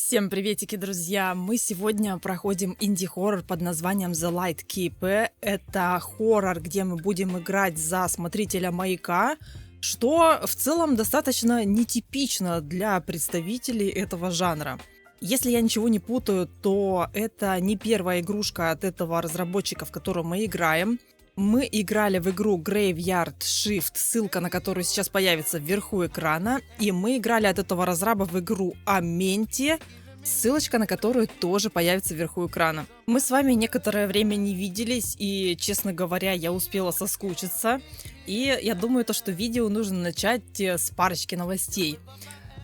Всем приветики, друзья! Мы сегодня проходим инди-хоррор под названием The Light Keeper. Это хоррор, где мы будем играть за смотрителя маяка, что в целом достаточно нетипично для представителей этого жанра. Если я ничего не путаю, то это не первая игрушка от этого разработчика, в которую мы играем. Мы играли в игру Graveyard Shift, ссылка на которую сейчас появится вверху экрана. И мы играли от этого разраба в игру Amenti, ссылочка на которую тоже появится вверху экрана. Мы с вами некоторое время не виделись, и, честно говоря, я успела соскучиться. И я думаю, что видео нужно начать с парочки новостей.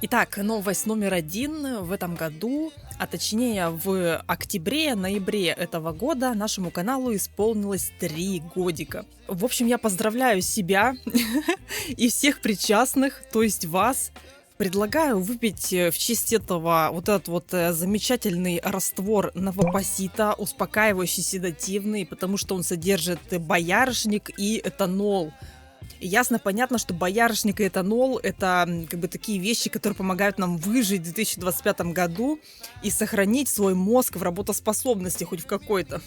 Итак, новость номер 1. В этом году, а точнее в октябре-ноябре этого года, нашему каналу исполнилось 3 годика. В общем, я поздравляю себя и всех причастных, то есть вас. Предлагаю выпить в честь этого вот этот замечательный раствор новопосита, успокаивающий, седативный, потому что он содержит боярышник и этанол. И ясно, понятно, что боярышник и этанол — это как бы такие вещи, которые помогают нам выжить в 2025 году и сохранить свой мозг в работоспособности хоть в какой-то.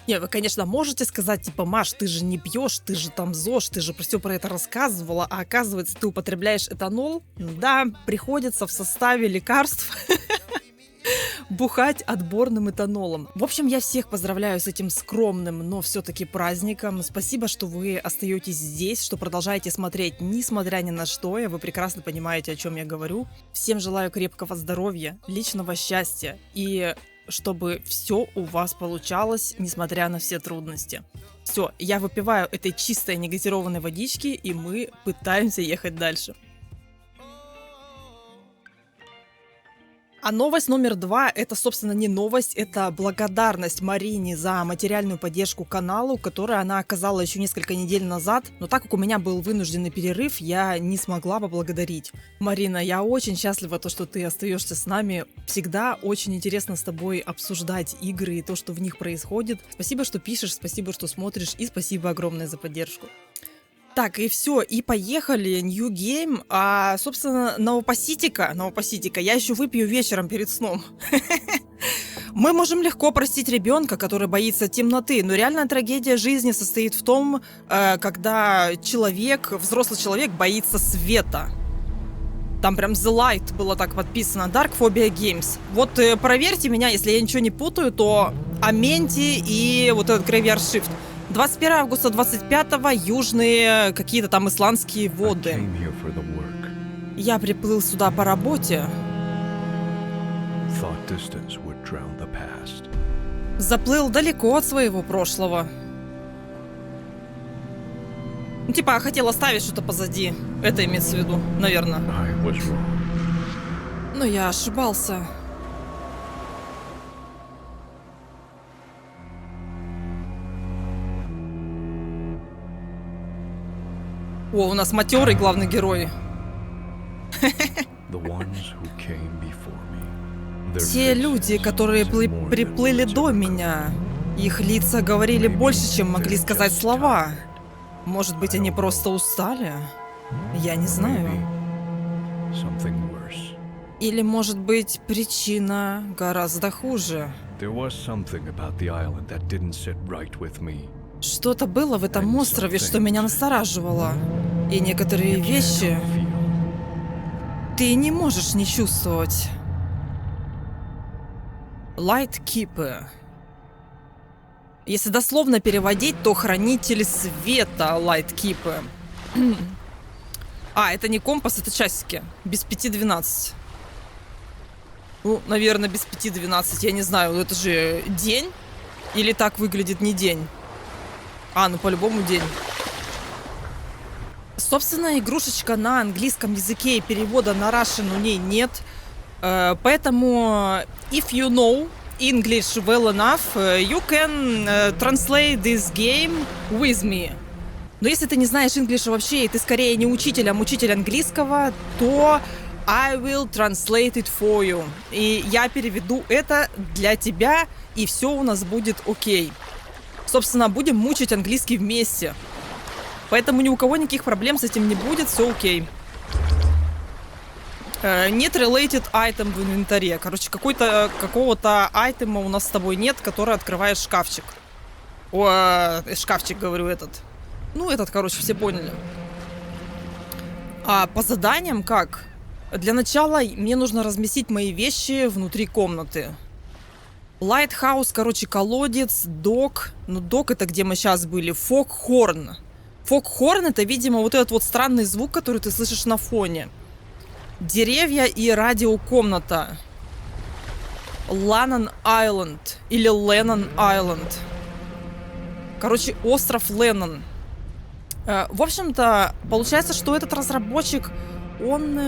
Не, вы, конечно, можете сказать, типа, Маш, ты же не пьешь, ты же там ЗОЖ, ты же все про это рассказывала, а оказывается, ты употребляешь этанол. Да, приходится в составе лекарств бухать отборным этанолом. В общем, я всех поздравляю с этим скромным, но все-таки праздником. Спасибо, что вы остаетесь здесь, что продолжаете смотреть, несмотря ни на что, и вы прекрасно понимаете, о чем я говорю. Всем желаю крепкого здоровья, личного счастья и чтобы все у вас получалось, несмотря на все трудности. Все, я выпиваю этой чистой негазированной водички, и мы пытаемся ехать дальше. А новость номер 2 — это, собственно, не новость, это благодарность Марине за материальную поддержку каналу, которую она оказала еще несколько недель назад, но так как у меня был вынужденный перерыв, я не смогла поблагодарить. Марина, я очень счастлива, что ты остаешься с нами. Всегда очень интересно с тобой обсуждать игры и то, что в них происходит. Спасибо, что пишешь, спасибо, что смотришь, и спасибо огромное за поддержку. Так, и все, и поехали, New Game. Собственно, новопоситика, я еще выпью вечером перед сном. Мы можем легко простить ребенка, который боится темноты, но реальная трагедия жизни состоит в том, когда взрослый человек боится света. Там прям The Light было так подписано, Dark Phobia Games. Вот проверьте меня, если я ничего не путаю, то Amenti и вот этот Graveyard Shift. 21 августа 25-го, южные какие-то там исландские воды. Я приплыл сюда по работе. Заплыл далеко от своего прошлого. Типа, хотел оставить что-то позади. Это имеется в виду, наверное. Но я ошибался. О, у нас матерый главный герой. Те люди, которые приплыли до меня, их лица говорили больше, чем могли сказать слова. Может быть, они просто устали? Я не знаю. Или, может быть, причина гораздо хуже. Что-то было в этом острове, что меня настораживало. И некоторые вещи ты не можешь не чувствовать. Light Keeper. Если дословно переводить, то хранитель света Light Keeper. Это не компас, это часики. Без 5:12. Ну, наверное, без 5:12, я не знаю. Это же день? Или так выглядит не день? По-любому день. Собственно, игрушечка на английском языке, и перевода на Russian у ней нет. Поэтому, if you know English well enough, you can translate this game with me. Но если ты не знаешь English вообще, и ты скорее не учитель, а учитель английского, то I will translate it for you. И я переведу это для тебя, и все у нас будет окей. Собственно, будем мучить английский вместе. Поэтому ни у кого никаких проблем с этим не будет, все окей. Нет related item в инвентаре. Короче, какого-то айтема у нас с тобой нет, который открывает шкафчик. Шкафчик, говорю, этот. Ну, этот, короче, все поняли. А по заданиям как? Для начала мне нужно разместить мои вещи внутри комнаты. Лайтхаус, короче, колодец, док. Ну, док это где мы сейчас были. Фогхорн. Фогхорн это, видимо, вот этот вот странный звук, который ты слышишь на фоне. Деревья и радиокомната. Ланнон Айленд. Или Леннон Айленд. Короче, остров Леннон. В общем-то, получается, что этот разработчик, он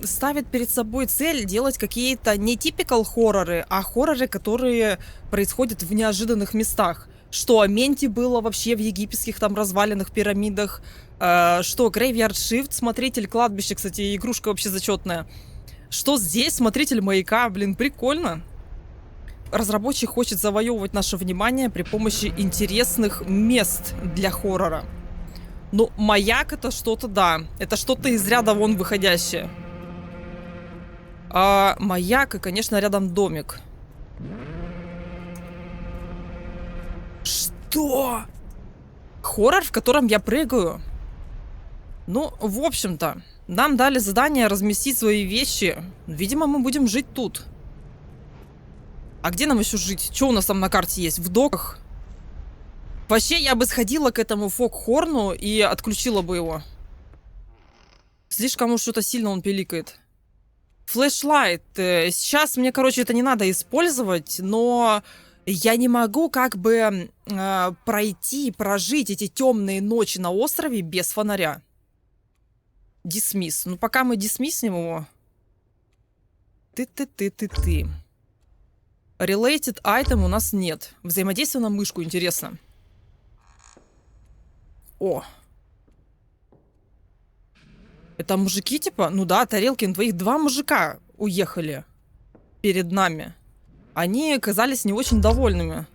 ставит перед собой цель делать какие-то не typical хорроры, а хорроры, которые происходят в неожиданных местах. Что Аменти было вообще в египетских там разваленных пирамидах, что Graveyard Shift, смотритель кладбища, кстати, игрушка вообще зачетная. Что здесь смотритель маяка, блин, прикольно. Разработчик хочет завоевывать наше внимание при помощи интересных мест для хоррора. Ну, маяк это что-то, да. Это что-то из ряда вон выходящее. Маяк и, конечно, рядом домик. Что? Хоррор, в котором я прыгаю? Ну, в общем-то, нам дали задание разместить свои вещи. Видимо, мы будем жить тут. А где нам еще жить? Что у нас там на карте есть? В доках? Вообще, я бы сходила к этому Фогхорну и отключила бы его. Слишком уж что-то сильно он пиликает. Флэшлайт. Сейчас мне, короче, это не надо использовать, но я не могу как бы прожить эти темные ночи на острове без фонаря. Дисмисс. Ну, пока мы дисмисснем его. Ты. Related item у нас нет. Взаимодействие на мышку, интересно. О. Это мужики, типа? Ну да, Тарелкин, твоих 2 мужика уехали перед нами. Они оказались не очень довольными.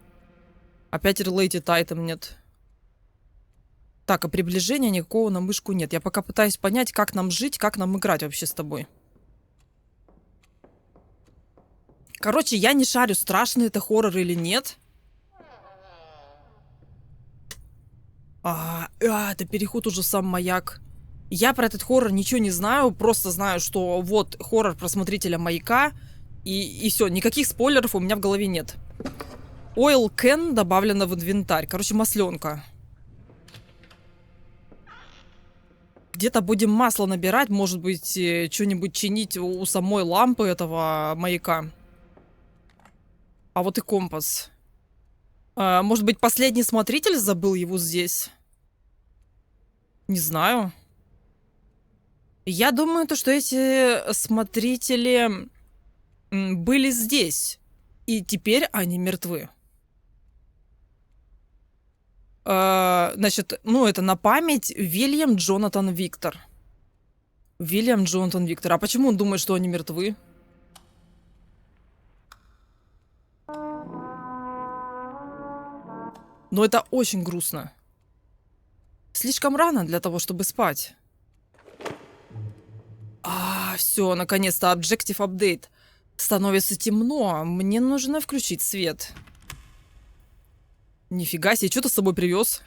Опять related item нет. Так, а приближения никакого на мышку нет. Я пока пытаюсь понять, как нам жить, как нам играть вообще с тобой. Короче, я не шарю, страшный это хоррор или нет. Это переход уже в сам маяк. Я про этот хоррор ничего не знаю, просто знаю, что вот хоррор про смотрителя маяка, и все, никаких спойлеров у меня в голове нет. Oil can добавлено в инвентарь. Короче, масленка. Где-то будем масло набирать, может быть, что-нибудь чинить у самой лампы этого маяка. А вот и компас. Может быть, последний смотритель забыл его здесь? Не знаю. Я думаю, что эти смотрители были здесь. И теперь они мертвы. Значит, ну это на память Вильям Джонатан Виктор. Вильям Джонатан Виктор. А почему он думает, что они мертвы? Но это очень грустно. Слишком рано для того, чтобы спать. Все, наконец-то, Objective Update. Становится темно. Мне нужно включить свет. Нифига себе, что ты с собой привез?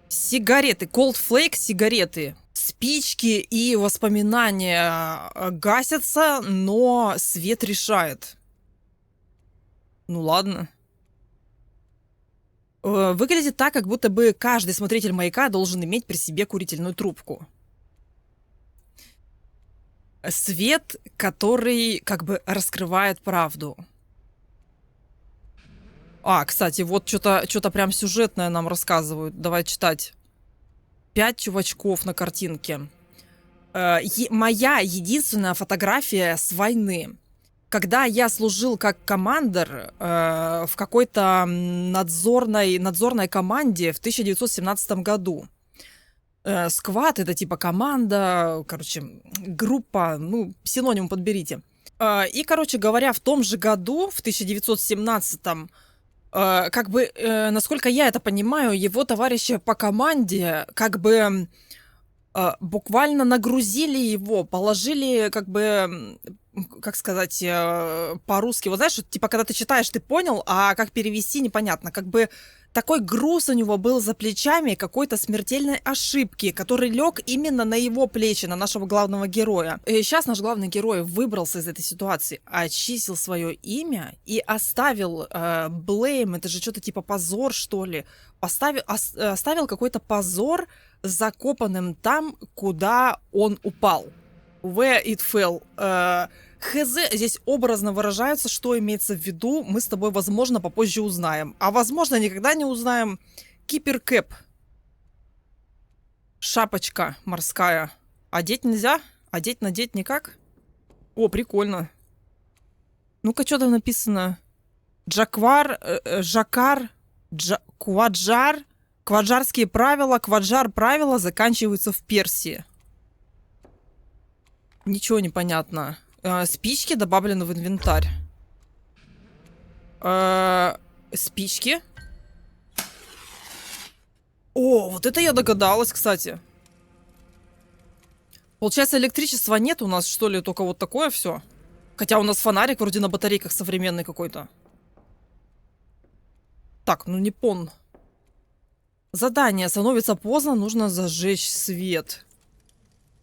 Сигареты. Cold Flake сигареты. Спички и воспоминания гасятся, но свет решает. Ну ладно. Выглядит так, как будто бы каждый смотритель маяка должен иметь при себе курительную трубку. Свет, который как бы раскрывает правду. Кстати, вот что-то прям сюжетное нам рассказывают. Давай читать. 5 чувачков на картинке. Моя единственная фотография с войны. Когда я служил как командир в какой-то надзорной команде в 1917 году. Сквад — это типа команда, короче, группа, ну, синоним подберите. И, короче говоря, в том же году, в 1917-м, как бы, насколько я это понимаю, его товарищи по команде как бы Буквально нагрузили его, положили, как бы, как сказать, по-русски. Вот знаешь, вот, типа, когда ты читаешь, ты понял, а как перевести, непонятно. Как бы такой груз у него был за плечами какой-то смертельной ошибки, который лег именно на его плечи, на нашего главного героя. И сейчас наш главный герой выбрался из этой ситуации, очистил свое имя и оставил блейм, это же что-то типа позор, что ли, оставил какой-то позор закопанным там, куда он упал. Where it fell. Хз, здесь образно выражается, что имеется в виду, мы с тобой, возможно, попозже узнаем. А возможно, никогда не узнаем. Кипер кэп. Шапочка морская. Одеть нельзя? Одеть, надеть никак? О, прикольно. Ну-ка, что там написано? Джаквар, Жакар, Кваджар. Кваджарские правила, Кваджар правила заканчиваются в Персии. Ничего не понятно. Спички добавлены в инвентарь. Спички. О, вот это я догадалась, кстати. Получается, электричества нет у нас, что ли, только вот такое все. Хотя у нас фонарик вроде на батарейках современный какой-то. Так, ну не пон. Задание. Становится поздно, нужно зажечь свет.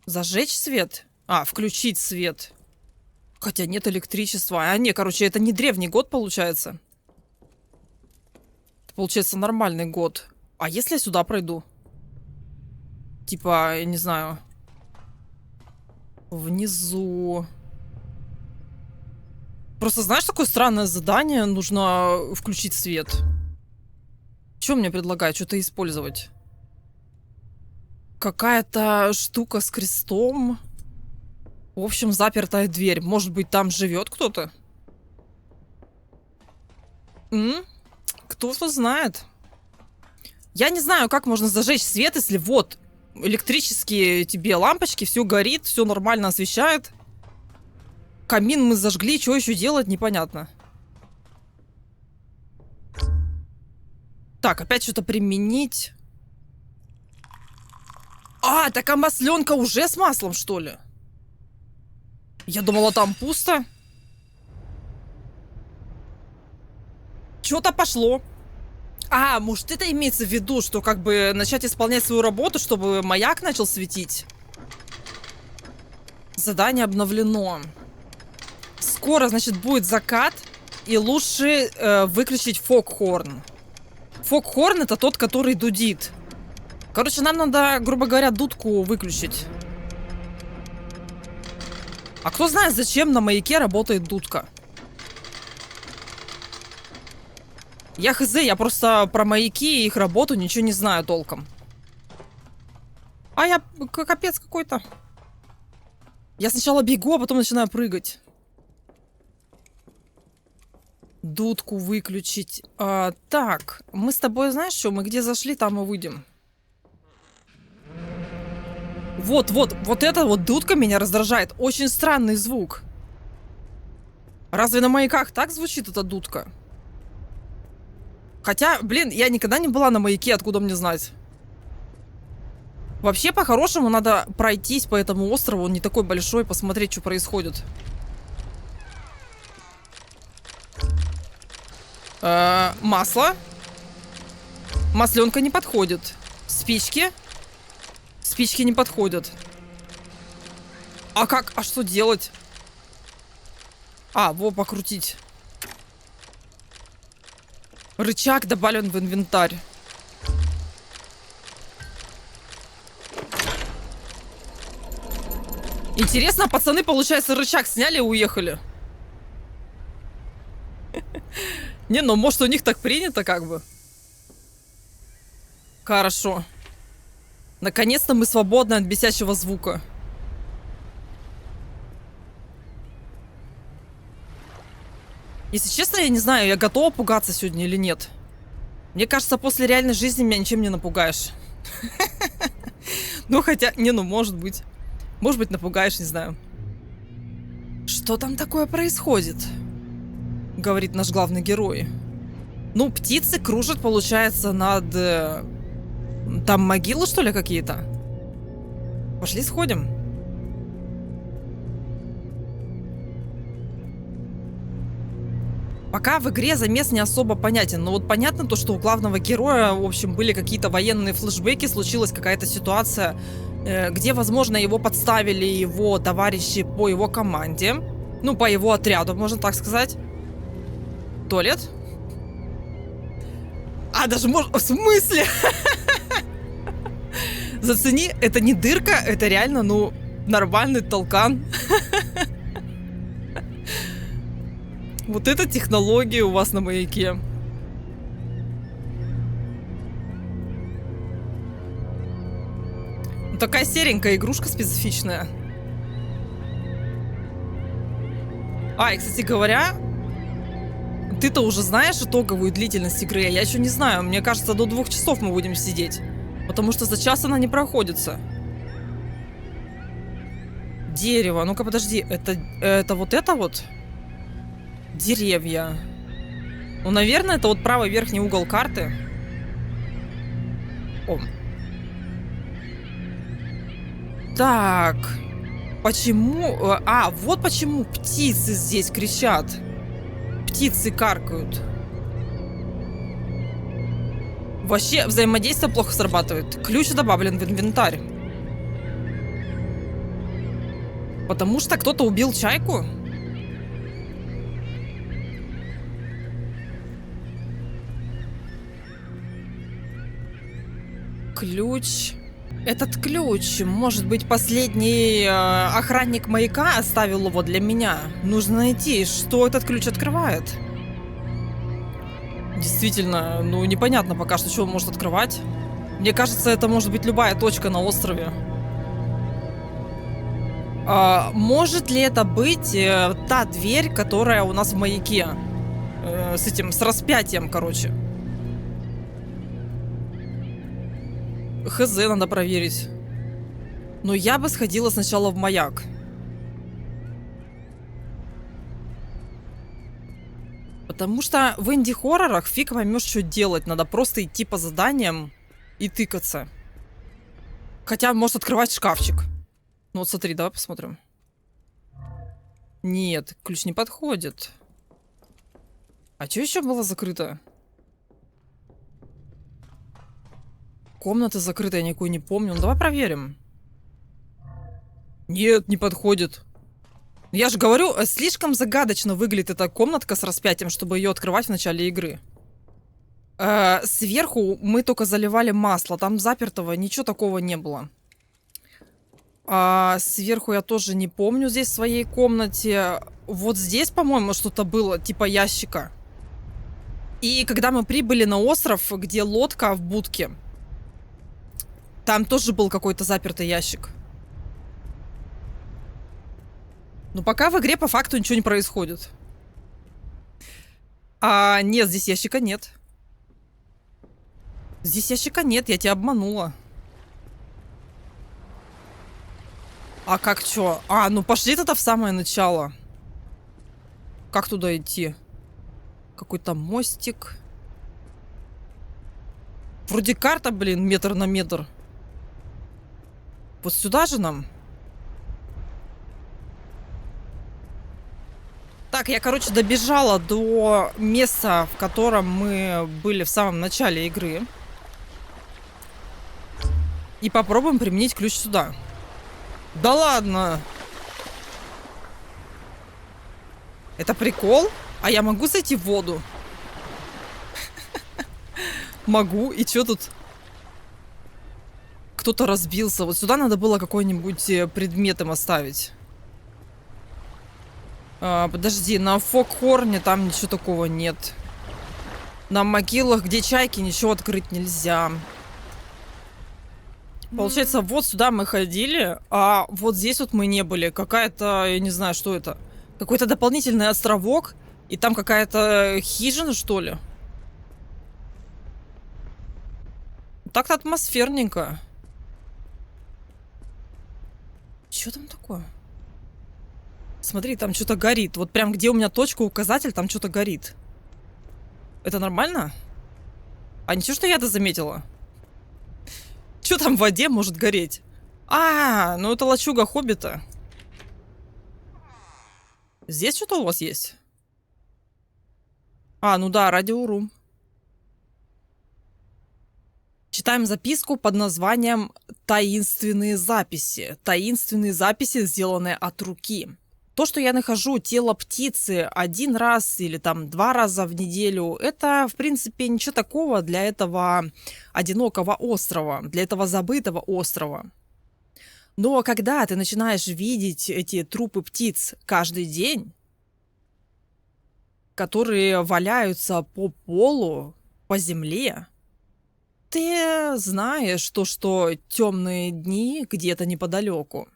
Зажечь свет? А, включить свет. Хотя нет электричества. А, не, короче, это не древний год, получается. Это, получается, нормальный год. А если я сюда пройду? Типа, я не знаю. Внизу. Просто знаешь, такое странное задание? Нужно включить свет. Что мне предлагают? Что-то использовать? Какая-то штука с крестом. В общем, запертая дверь. Может быть, там живет кто-то? Кто-то знает. Я не знаю, как можно зажечь свет, если вот электрические тебе лампочки, все горит, все нормально освещает. Камин мы зажгли, что еще делать, непонятно. Так, опять что-то применить. А, так а масленка уже с маслом, что ли? Я думала, там пусто. Что-то пошло. А, может, это имеется в виду, что как бы начать исполнять свою работу, чтобы маяк начал светить? Задание обновлено. Скоро, значит, будет закат, и лучше выключить фогхорн. Фогхорн — это тот, который дудит. Короче, нам надо, грубо говоря, дудку выключить. А кто знает, зачем на маяке работает дудка? Я хз, я просто про маяки и их работу ничего не знаю толком. А я капец какой-то. Я сначала бегу, а потом начинаю прыгать. Дудку выключить. Так, мы с тобой, знаешь что, мы где зашли, там и выйдем. Вот эта вот дудка меня раздражает. Очень странный звук. Разве на маяках так звучит эта дудка? Хотя, блин, я никогда не была на маяке, откуда мне знать? Вообще, по-хорошему, надо пройтись по этому острову, он не такой большой, посмотреть, что происходит. Масло. Масленка не подходит. Спички. Спички не подходят. А как? А что делать? А, во, покрутить. Рычаг добавлен в инвентарь. Интересно, пацаны, получается, рычаг сняли и уехали. Не, ну может у них так принято как бы. Хорошо. Наконец-то мы свободны от бесящего звука. Если честно, я не знаю, я готова пугаться сегодня или нет. Мне кажется, после реальной жизни меня ничем не напугаешь. Ну, хотя, не, ну, может быть. Может быть, напугаешь, не знаю. Что там такое происходит? Говорит наш главный герой. Ну, птицы кружат, получается, над... Там могилы, что ли, какие-то? Пошли сходим. Пока в игре замес не особо понятен, но вот понятно то, что у главного героя, в общем, были какие-то военные флешбеки, случилась какая-то ситуация, где, возможно, его подставили его товарищи по его команде, ну, по его отряду, можно так сказать. Туалет? А, даже можно... В смысле? Зацени, это не дырка, это реально, ну, нормальный толкан. Вот это технология у вас на маяке. Ну, такая серенькая игрушка специфичная. А, и, кстати говоря, ты-то уже знаешь итоговую длительность игры, а я еще не знаю. Мне кажется, до 2 часов мы будем сидеть. Потому что за час она не проходится. Дерево. Ну-ка, подожди. Это вот это вот? Деревья. Ну, наверное, это вот правый верхний угол карты. О. Так. Почему... А, вот почему птицы здесь кричат. Птицы каркают. Вообще, взаимодействие плохо срабатывает. Ключ добавлен в инвентарь. Потому что кто-то убил чайку? Ключ. Этот ключ, может быть, последний охранник маяка оставил его для меня. Нужно найти, что этот ключ открывает. Действительно, ну непонятно пока что, что он может открывать. Мне кажется, это может быть любая точка на острове. Может ли это быть та дверь, которая у нас в маяке? С распятием, короче. Хз, надо проверить. Но я бы сходила сначала в маяк. Потому что в инди-хоррорах фиг поймешь, что делать. Надо просто идти по заданиям и тыкаться. Хотя может открывать шкафчик. Ну вот смотри, давай посмотрим. Нет, ключ не подходит. А что еще было закрыто? Комната закрытая, я никакой не помню. Ну давай проверим. Нет, не подходит. Я же говорю, слишком загадочно выглядит эта комнатка с распятием, чтобы ее открывать в начале игры. Сверху мы только заливали масло. Там запертого ничего такого не было. Сверху я тоже не помню здесь в своей комнате. Вот здесь, по-моему, что-то было, типа ящика. И когда мы прибыли на остров, где лодка в будке, там тоже был какой-то запертый ящик. Но пока в игре по факту ничего не происходит. Нет, здесь ящика нет. Здесь ящика нет, я тебя обманула. А как чё? Ну пошли тогда в самое начало. Как туда идти? Какой-то мостик. Вроде карта, блин, метр на метр. Вот сюда же нам? Так, я, короче, добежала до места, в котором мы были в самом начале игры. И попробуем применить ключ сюда. Да ладно! Это прикол? А я могу зайти в воду? Могу. И чё тут? Кто-то разбился. Вот сюда надо было какой-нибудь предмет им оставить. Подожди, на Фокхорне там ничего такого нет. На могилах, где чайки, ничего открыть нельзя. Получается, вот сюда мы ходили, а вот здесь вот мы не были. Какая-то, я не знаю, что это. Какой-то дополнительный островок. И там какая-то хижина, что ли? Так-то атмосферненько. Что там такое? Смотри, там что-то горит. Вот прям где у меня точка, указатель, там что-то горит. Это нормально? А ничего, что я это заметила? Что там в воде может гореть? Ну это лачуга Хоббита. Здесь что-то у вас есть? Ну да, радиорум. Читаем записку под названием «Таинственные записи». Таинственные записи, сделанные от руки. То, что я нахожу тело птицы один раз или там 2 раза в неделю, это, в принципе, ничего такого для этого одинокого острова, для этого забытого острова. Но когда ты начинаешь видеть эти трупы птиц каждый день, которые валяются по полу, по земле, ты знаешь то, что темные дни где-то неподалеку.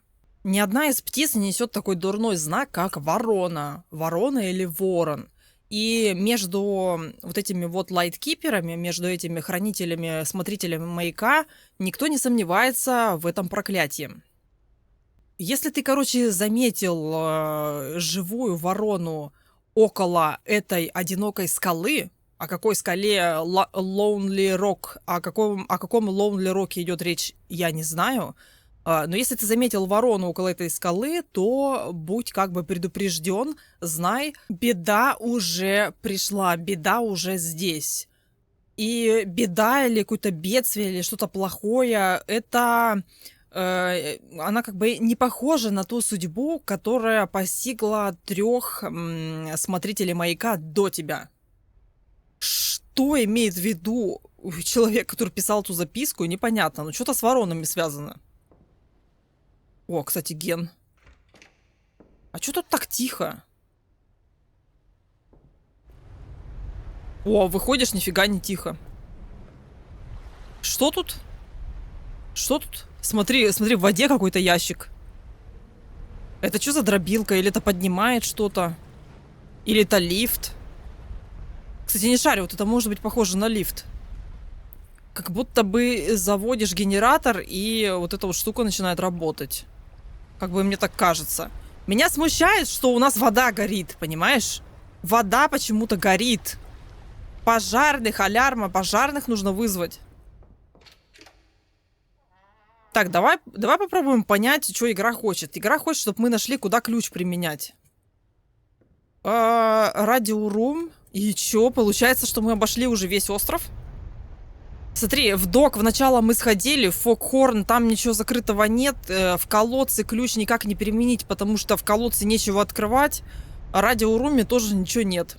Ни одна из птиц не несет такой дурной знак, как ворона. Ворона или ворон. И между вот этими вот лайткиперами, между этими хранителями, смотрителями маяка, никто не сомневается в этом проклятии. Если ты, короче, заметил живую ворону около этой одинокой скалы, о какой скале Lonely Rock, о каком Lonely Rock идет речь, я не знаю. Но если ты заметил ворону около этой скалы, то будь как бы предупрежден, знай, беда уже пришла, беда уже здесь. И беда или какое-то бедствие или что-то плохое, это она как бы не похожа на ту судьбу, которая постигла 3 смотрителей маяка до тебя. Что имеет в виду человек, который писал эту записку, непонятно. Но что-то с воронами связано. О, кстати, Ген. А что тут так тихо? О, выходишь, нифига не тихо. Что тут? Что тут? Смотри, в воде какой-то ящик. Это что за дробилка? Или это поднимает что-то? Или это лифт? Кстати, не шарю, вот это может быть похоже на лифт. Как будто бы заводишь генератор, и вот эта вот штука начинает работать. Как бы мне так кажется. Меня смущает, что у нас вода горит, понимаешь? Вода почему-то горит. Пожарных, алярма, пожарных нужно вызвать. Так, давай попробуем понять, что игра хочет. Игра хочет, чтобы мы нашли, куда ключ применять. Радиорум. И чё? Получается, что мы обошли уже весь остров? Смотри, в док вначале мы сходили, в Фокхорн, там ничего закрытого нет. В колодце ключ никак не применить, потому что в колодце нечего открывать. А в радиоруме тоже ничего нет.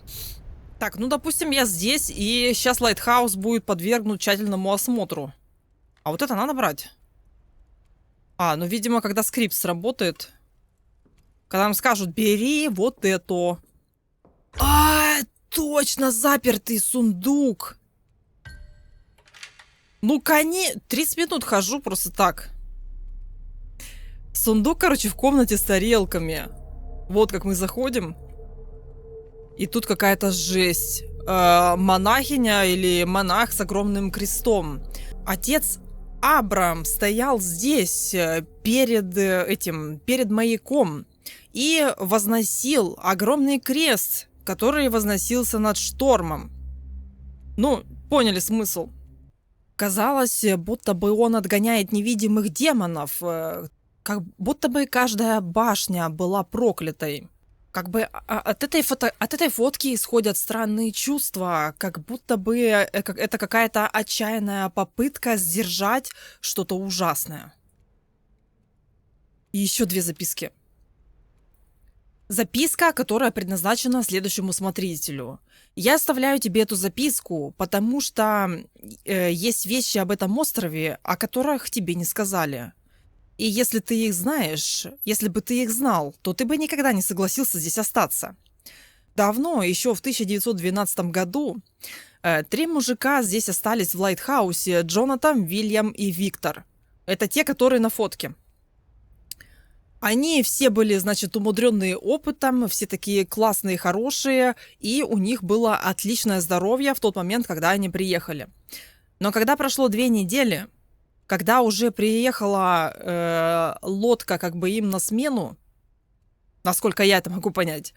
Так, ну, допустим, я здесь, и сейчас Лайтхаус будет подвергнут тщательному осмотру. А вот это надо брать. Ну, видимо, когда скрипт сработает. Когда нам скажут, бери вот это. Точно, запертый сундук. Ну, 30 минут хожу просто так. Сундук, короче, в комнате с тарелками. Вот как мы заходим. И тут какая-то жесть. Монахиня или монах с огромным крестом. Отец Абрам стоял здесь, перед маяком, и возносил огромный крест, который возносился над штормом. Ну, поняли смысл. Казалось, будто бы он отгоняет невидимых демонов, как будто бы каждая башня была проклятой. Как бы от этой фотки исходят странные чувства, как будто бы это какая-то отчаянная попытка сдержать что-то ужасное. И еще 2 записки. Записка, которая предназначена следующему смотрителю. Я оставляю тебе эту записку, потому что есть вещи об этом острове, о которых тебе не сказали. И если ты их знаешь, если бы ты их знал, то ты бы никогда не согласился здесь остаться. Давно, еще в 1912 году, 3 мужика здесь остались в Лайтхаусе: Джонатан, Вильям и Виктор. Это те, которые на фотке. Они все были, значит, умудренные опытом, все такие классные, хорошие, и у них было отличное здоровье в тот момент, когда они приехали. Но когда прошло 2 недели, когда уже приехала лодка как бы им на смену, насколько я это могу понять,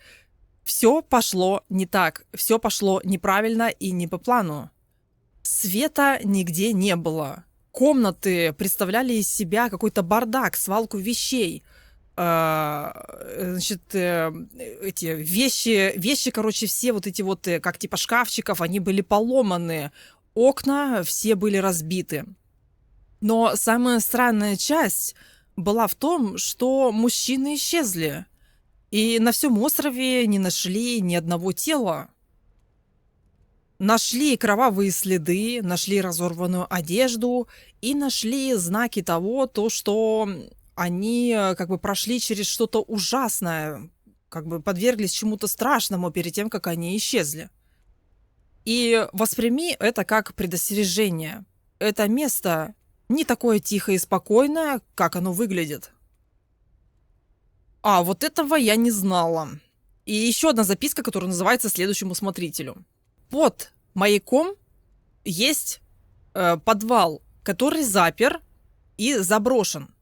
все пошло не так, все пошло неправильно и не по плану. Света нигде не было. Комнаты представляли из себя какой-то бардак, свалку вещей. Значит, эти вещи, короче, все вот эти вот, как типа шкафчиков, они были поломаны. Окна все были разбиты. Но самая странная часть была в том, что мужчины исчезли. И на всем острове не нашли ни одного тела. Нашли кровавые следы, нашли разорванную одежду и нашли знаки того, что они как бы прошли через что-то ужасное, как бы подверглись чему-то страшному перед тем, как они исчезли. И восприми это как предостережение. Это место не такое тихое и спокойное, как оно выглядит. А вот этого я не знала. И еще одна записка, которая называется «Следующему смотрителю». Под маяком есть подвал, который запер и заброшен.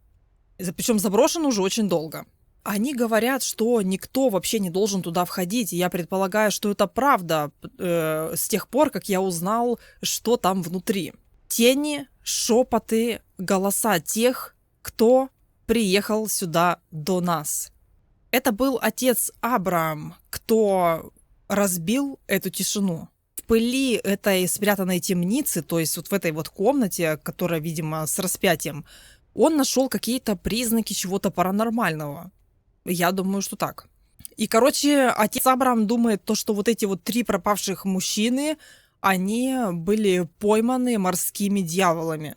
Причем заброшен уже очень долго. Они говорят, что никто вообще не должен туда входить. И я предполагаю, что это правда с тех пор, как я узнал, что там внутри. Тени, шепоты, голоса тех, кто приехал сюда до нас. Это был отец Абрам, кто разбил эту тишину. В пыли этой спрятанной темницы, то есть вот в этой вот комнате, которая, видимо, с распятием, он нашел какие-то признаки чего-то паранормального. Я думаю, что так. И, короче, отец Абрам думает, что вот эти вот 3 пропавших мужчины, они были пойманы морскими дьяволами.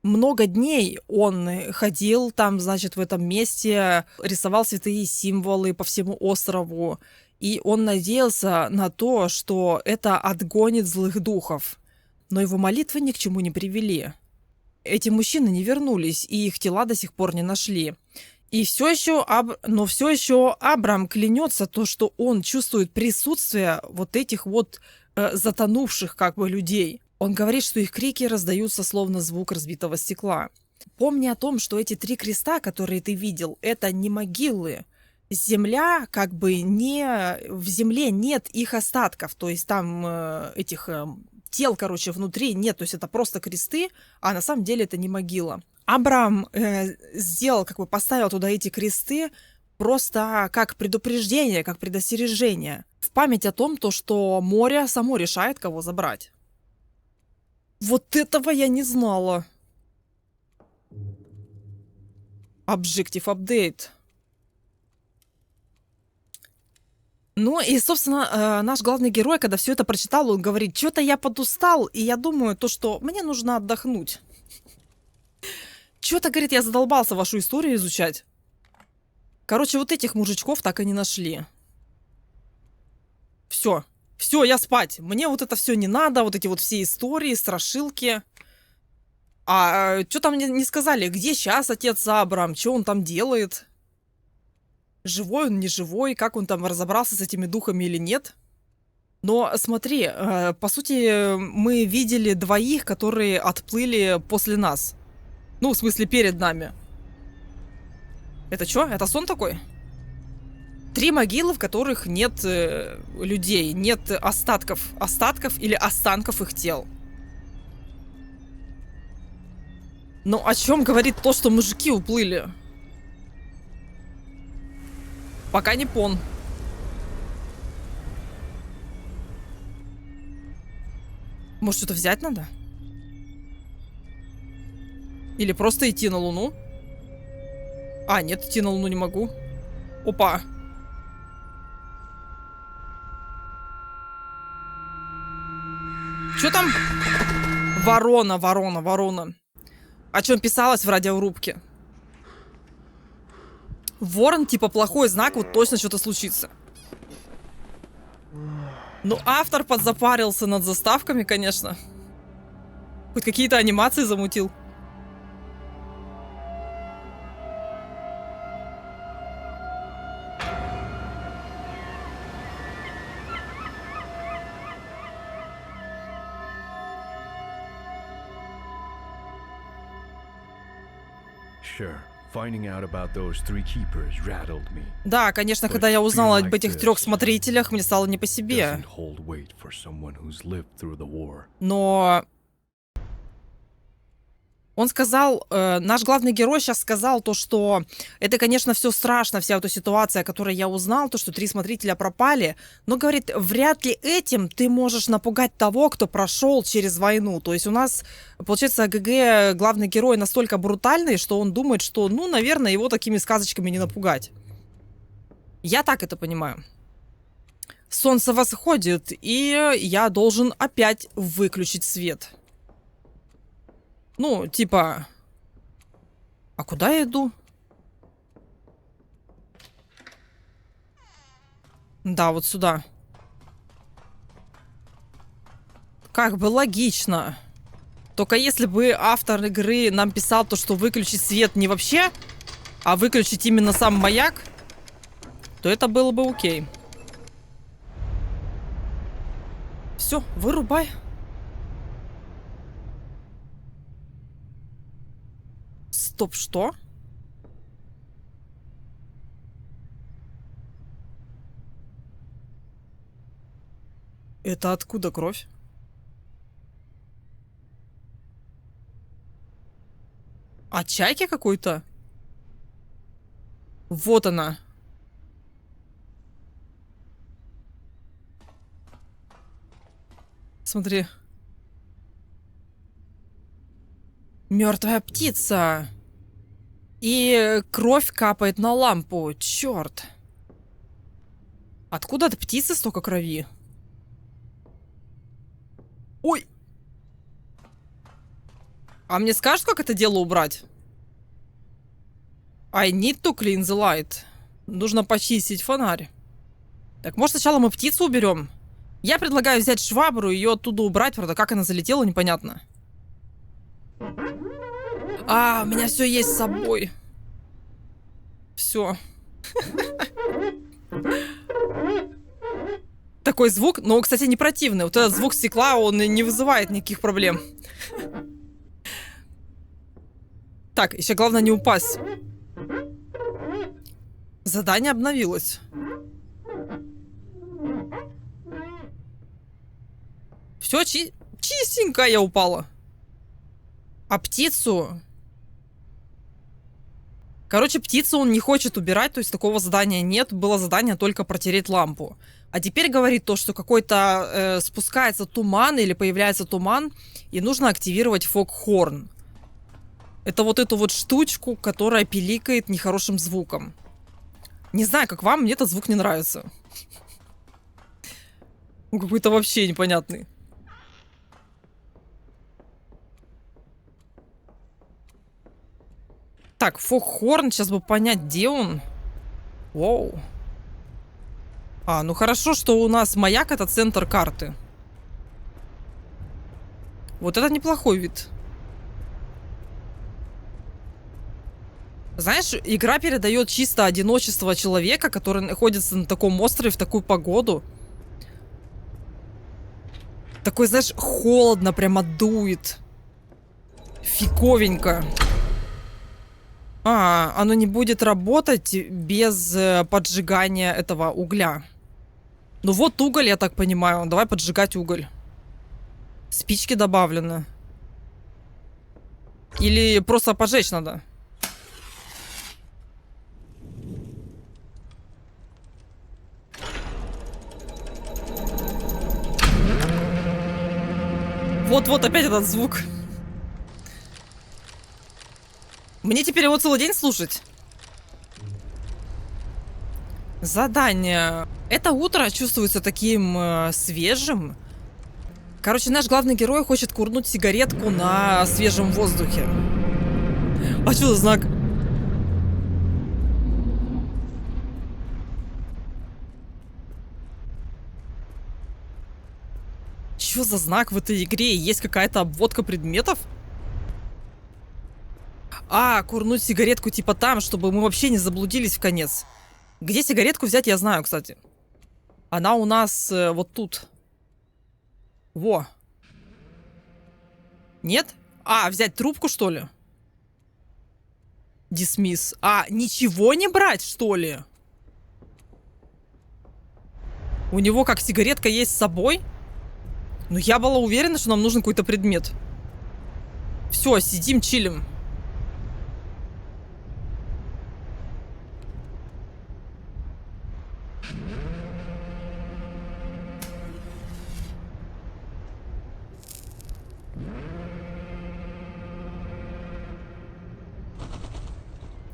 Много дней он ходил там, значит, в этом месте, рисовал святые символы по всему острову, и он надеялся на то, что это отгонит злых духов. Но его молитвы ни к чему не привели. Эти мужчины не вернулись, и их тела до сих пор не нашли. И все еще Абрам клянется что он чувствует присутствие вот этих вот затонувших как бы людей. Он говорит, что их крики раздаются словно звук разбитого стекла. Помни о том, что эти 3 креста, которые ты видел, это не могилы. Земля, как бы в земле нет их остатков, то есть там этих тел, короче, внутри нет, то есть это просто кресты, а на самом деле это не могила. Абрам поставил туда эти кресты просто как предупреждение, как предостережение, в память о том, что море само решает, кого забрать. Вот этого я не знала. Objective Update. Ну и, собственно, наш главный герой, когда все это прочитал, он говорит, что-то я подустал, и я думаю, что мне нужно отдохнуть. Что-то, говорит, я задолбался вашу историю изучать. Короче, вот этих мужичков так и не нашли. Все, я спать. Мне вот это все не надо, вот эти вот все истории, страшилки. А что там не сказали, где сейчас отец Абрам, что он там делает? Живой он, не живой, как он там разобрался с этими духами или нет? Но смотри, по сути, мы видели 2, которые отплыли после нас. Ну, в смысле, перед нами. Это что? Это сон такой? 3 могилы, в которых нет людей, нет остатков или останков их тел. Но о чем говорит то, что мужики уплыли? Пока не пон. Может, что-то взять надо? Или просто идти на Луну? А, нет, идти на Луну не могу. Опа. Что там? Ворона. О чем писалось в радиорубке? Ворон, типа, плохой знак, вот точно что-то случится. Ну, автор подзапарился над заставками, конечно. Хоть какие-то анимации замутил. Да, конечно, когда я узнала об этих 3 смотрителях, мне стало не по себе. Но Он сказал, наш главный герой сейчас сказал то, что это, конечно, все страшно, вся эта ситуация, о которой я узнал, то, что 3 смотрителя пропали, но, говорит, вряд ли этим ты можешь напугать того, кто прошел через войну. То есть у нас, получается, АГГ главный герой настолько брутальный, что он думает, что, ну, наверное, его такими сказочками не напугать. Я так это понимаю. Солнце восходит, и я должен опять выключить свет. Ну, типа... А куда я иду? Да, вот сюда. Как бы логично. Только если бы автор игры нам писал то, что выключить свет не вообще, а выключить именно сам маяк, то это было бы окей. Все, вырубай. Стоп, что? Это откуда кровь? А чайки какой-то? Вот она. Смотри. Мертвая птица. И кровь капает на лампу. Черт. Откуда от птицы столько крови? Ой. А мне скажут, как это дело убрать? I need to clean the light. Нужно почистить фонарь. Так, может, сначала мы птицу уберем? Я предлагаю взять швабру и ее оттуда убрать. Правда, как она залетела, непонятно. А, у меня все есть с собой. Все. Такой звук, но, кстати, не противный. Вот этот звук стекла, он не вызывает никаких проблем. Так, еще главное не упасть. Задание обновилось. Все, чистенько я упала. А птицу... Короче, птицу он не хочет убирать, то есть такого задания нет. Было задание только протереть лампу. А теперь говорит то, что какой-то спускается туман или появляется туман, и нужно активировать фогхорн. Это вот эту вот штучку, которая пиликает нехорошим звуком. Не знаю, как вам, мне этот звук не нравится. Он какой-то вообще непонятный. Так, фогхорн, сейчас бы понять, где он. Воу. А, ну хорошо, что у нас маяк — это центр карты. Вот это неплохой вид. Знаешь, игра передает чисто одиночество человека, который находится на таком острове в такую погоду. Такой, знаешь, холодно прямо дует. Фиговенько. А, оно не будет работать без поджигания этого угля. Ну вот уголь, я так понимаю. Давай поджигать уголь. Спички добавлены. Или просто поджечь надо? Вот-вот опять этот звук. Мне теперь его целый день слушать. Задание. Это утро чувствуется таким свежим. Короче, наш главный герой хочет курнуть сигаретку на свежем воздухе. А что за знак? Что за знак в этой игре? Есть какая-то обводка предметов? А, курнуть сигаретку типа там, чтобы мы вообще не заблудились в конец. Где сигаретку взять, я знаю, кстати. Она у нас вот тут. Во. Нет? А, взять трубку, что ли? Дисмисс. А, ничего не брать, что ли? У него как сигаретка есть с собой? Ну, я была уверена, что нам нужен какой-то предмет. все, сидим, чилим.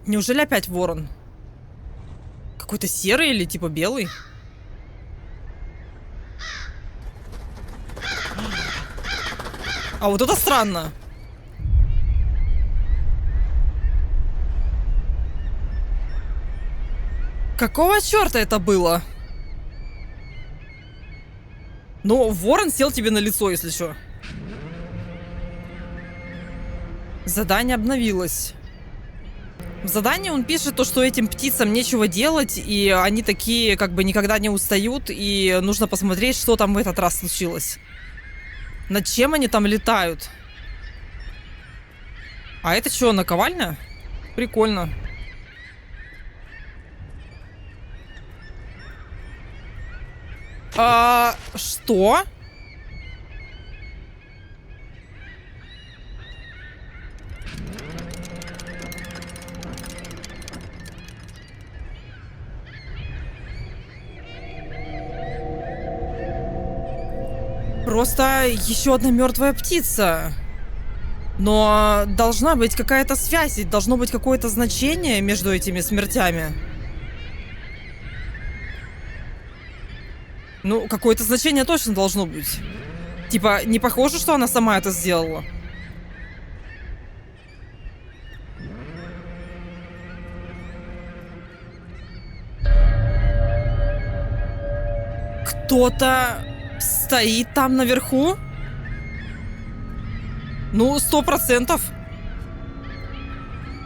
Неужели опять ворон? Какой-то серый или типа белый? А вот это странно. Какого черта это было? Ну, ворон сел тебе на лицо, если что. Задание обновилось. В задании он пишет то, что этим птицам нечего делать, и они такие как бы никогда не устают, и нужно посмотреть, что там в этот раз случилось. Над чем они там летают? А это что, наковальня? Прикольно. Что? Просто еще одна мертвая птица. Но должна быть какая-то связь, и должно быть какое-то значение между этими смертями. Ну, какое-то значение точно должно быть. Типа, не похоже, что она сама это сделала. Кто-то стоит там наверху? Ну, 100%.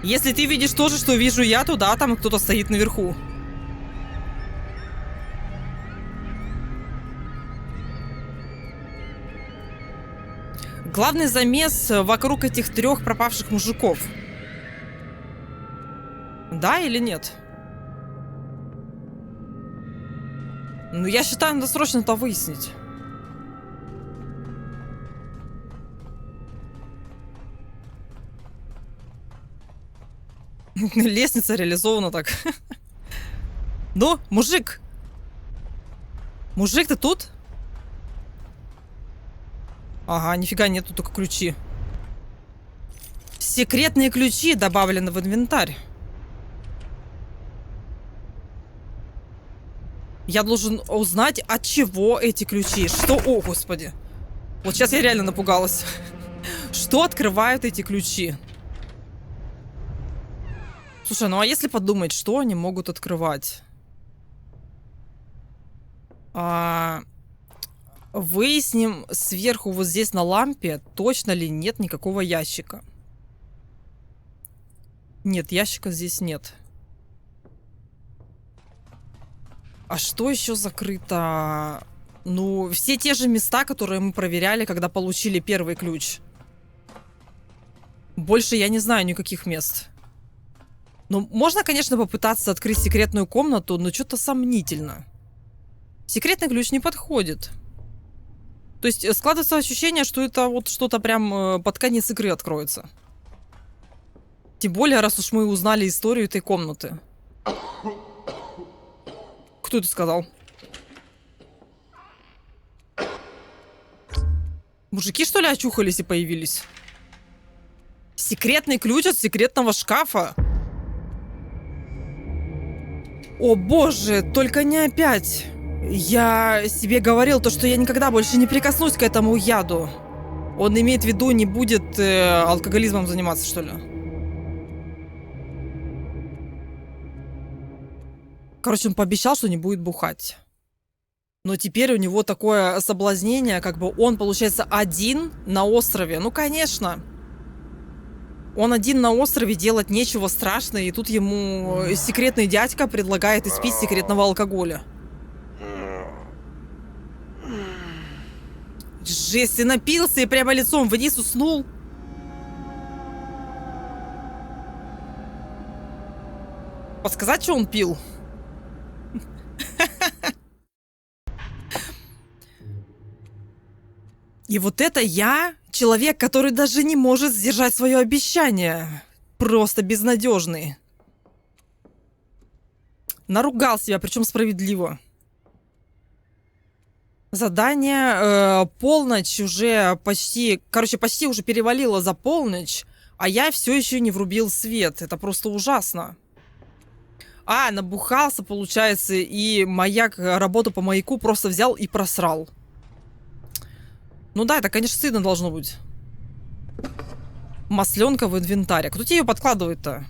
Если ты видишь то же, что вижу я, то да, там кто-то стоит наверху. Главный замес вокруг этих 3 пропавших мужиков. Да или нет? Ну, я считаю, надо срочно это выяснить. Лестница реализована так. Ну, мужик. Мужик, ты тут? Ага, нифига нету, только ключи. Секретные ключи добавлены в инвентарь. Я должен узнать, от чего эти ключи. Что? О, господи. Вот сейчас я реально напугалась. Что открывают эти ключи? Слушай, ну а если подумать, что они могут открывать? Выясним сверху вот здесь на лампе, точно ли нет никакого ящика. Нет, ящика здесь нет. А что еще закрыто? Ну, все те же места, которые мы проверяли, когда получили первый ключ. Больше я не знаю никаких мест. Ну, можно, конечно, попытаться открыть секретную комнату, но что-то сомнительно. Секретный ключ не подходит. То есть складывается ощущение, что это вот что-то прям под конец игры откроется. Тем более, раз уж мы узнали историю этой комнаты. Кто это сказал? Мужики, что ли, очухались и появились? Секретный ключ от секретного шкафа? О боже, только не опять. Я себе говорил то, что я никогда больше не прикоснусь к этому яду. Он имеет в виду, не будет алкоголизмом заниматься, что ли? Короче, он пообещал, что не будет бухать. Но теперь у него такое соблазнение, как бы он, получается, один на острове. Ну, конечно. Он один на острове, делать нечего страшного, и тут ему секретный дядька предлагает испить секретного алкоголя. Жесть, ты напился и прямо лицом вниз уснул. Подсказать, что он пил? И вот это я Человек, который даже не может сдержать свое обещание. Просто безнадежный. Наругал себя, причем справедливо. Задание полночь уже почти... Короче, почти уже перевалило за полночь, а я все еще не врубил свет. Это просто ужасно. А, набухался, получается, и маяк, работу по маяку просто взял и просрал. Ну да, это, конечно, стыдно должно быть. Масленка в инвентаре. Кто тебе ее подкладывает-то?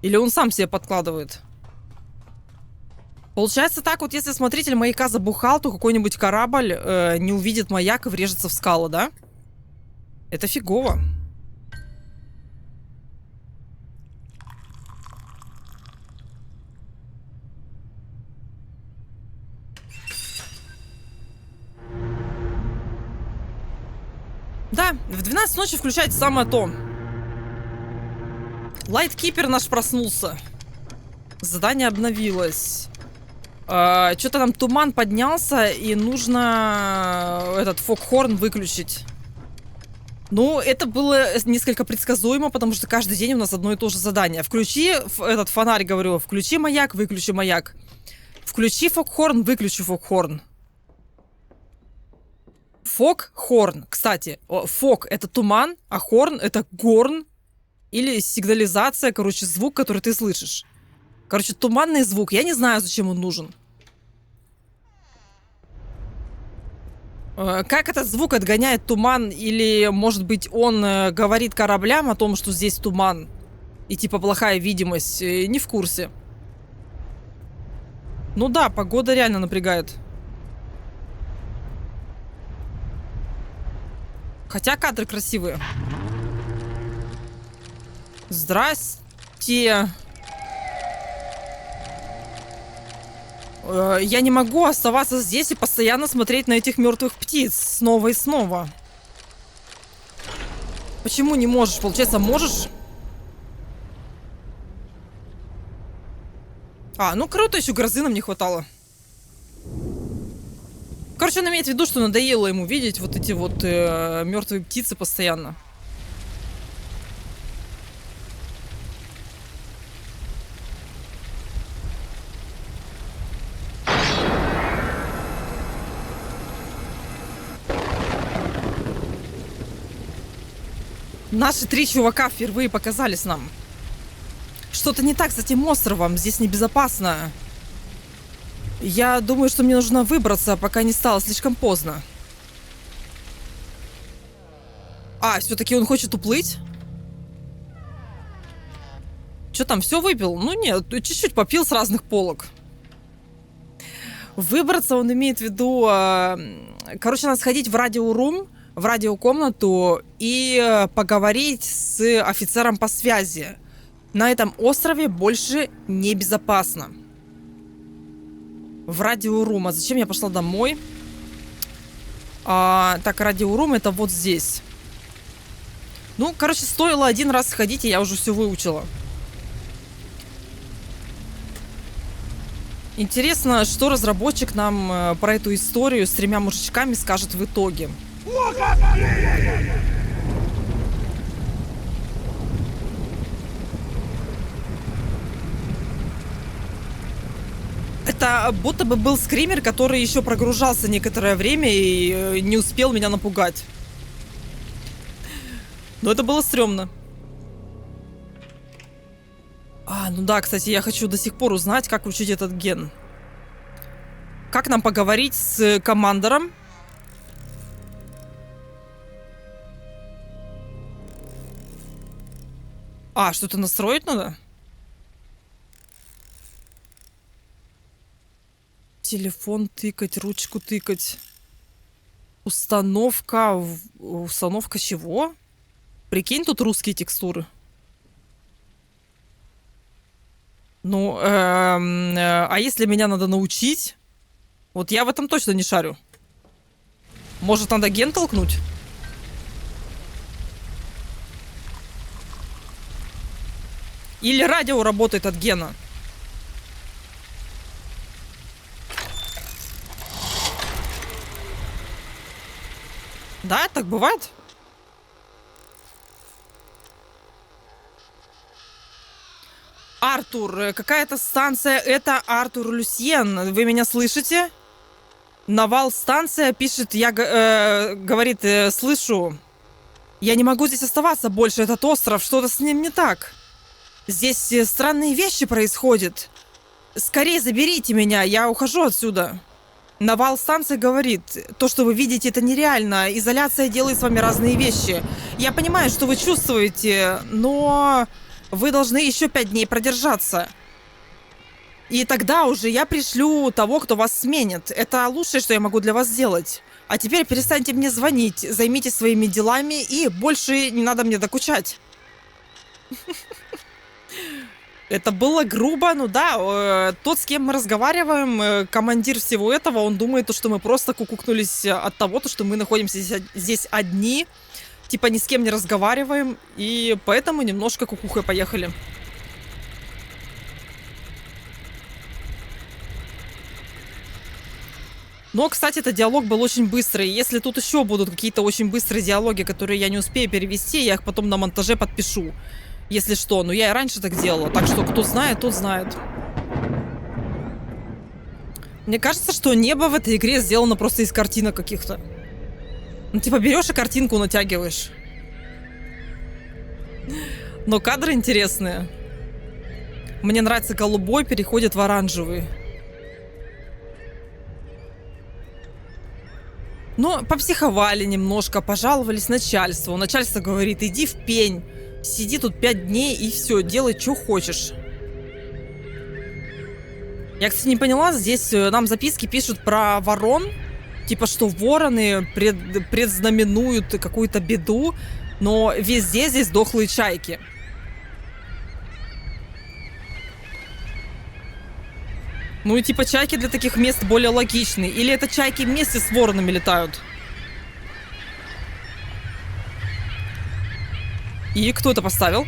Или он сам себе подкладывает? Получается так, вот если смотритель маяка забухал, то какой-нибудь корабль не увидит маяк и врежется в скалы, да? Это фигово. Да, в 12 ночи включается самое то. Лайткипер наш проснулся. Задание обновилось. Что-то там туман поднялся, и нужно этот фокхорн выключить. Ну, это было несколько предсказуемо, потому что каждый день у нас одно и то же задание. Включи этот фонарь, говорю. Включи маяк, выключи маяк. Включи фокхорн, выключи фокхорн. Фокхорн. Кстати, фок — это туман, а хорн — это горн. Или сигнализация, короче, звук, который ты слышишь. Короче, туманный звук. Я не знаю, зачем он нужен. Как этот звук отгоняет туман? Или, может быть, он говорит кораблям о том, что здесь туман? И типа плохая видимость? Не в курсе. Ну да, погода реально напрягает. Хотя кадры красивые. Здрасте. Я не могу оставаться здесь и постоянно смотреть на этих мертвых птиц снова и снова. Почему не можешь? Получается, можешь? Ну круто, еще грозы нам не хватало. Короче, он имеет в виду, что надоело ему видеть вот эти вот мертвые птицы постоянно. Наши 3 чувака впервые показались нам. Что-то не так с этим островом. Здесь небезопасно. Я думаю, что мне нужно выбраться, пока не стало слишком поздно. Все-таки он хочет уплыть? Что там, все выпил? Ну нет, чуть-чуть попил с разных полок. Выбраться он имеет в виду... Короче, надо сходить в радиорум, в радиокомнату и поговорить с офицером по связи. На этом острове больше небезопасно. В радиорум. А зачем я пошла домой? Так, радиорум это вот здесь. Ну, короче, стоило один раз сходить, и я уже все выучила. Интересно, что разработчик нам про эту историю с 3 мужичками скажет в итоге. Это будто бы был скример, который еще прогружался некоторое время и не успел меня напугать. Но это было стрёмно. Ну да, кстати, я хочу до сих пор узнать, как включить этот ген. Как нам поговорить с командором? Что-то настроить надо? Телефон тыкать, ручку тыкать. Установка... Установка чего? Прикинь, тут русские текстуры. Ну, а если меня надо научить? Вот я в этом точно не шарю. Может, надо ген толкнуть? Или радио работает от гена? Да, так бывает? Артур, какая-то станция, это Артур Люсьен. Вы меня слышите? Навал станция пишет, говорит, слышу. Я не могу здесь оставаться больше, этот остров, что-то с ним не так. Здесь странные вещи происходят. Скорее заберите меня, я ухожу отсюда. Навал станции говорит, то, что вы видите, это нереально. Изоляция делает с вами разные вещи. Я понимаю, что вы чувствуете, но вы должны еще 5 дней продержаться. И тогда уже я пришлю того, кто вас сменит. Это лучшее, что я могу для вас сделать. А теперь перестаньте мне звонить, займитесь своими делами и больше не надо мне докучать. Это было грубо, ну да, тот, с кем мы разговариваем, командир всего этого, он думает, что мы просто кукукнулись от того, что мы находимся здесь одни, типа ни с кем не разговариваем, и поэтому немножко кукухой поехали. Но, кстати, этот диалог был очень быстрый. Если тут еще будут какие-то очень быстрые диалоги, которые я не успею перевести, я их потом на монтаже подпишу. Если что. Но я и раньше так делала. Так что кто знает, тот знает. Мне кажется, что небо в этой игре сделано просто из картинок каких-то. Ну, типа, берешь и картинку натягиваешь. Но кадры интересные. Мне нравится голубой, переходит в оранжевый. Но попсиховали немножко, пожаловались начальству. Начальство говорит, иди в пень. Сиди тут 5 дней и все, делай, что хочешь. Я, кстати, не поняла, здесь нам записки пишут про ворон. Типа, что вороны предзнаменуют какую-то беду. Но везде здесь дохлые чайки. Ну и типа чайки для таких мест более логичны. Или это чайки вместе с воронами летают? И кто это поставил?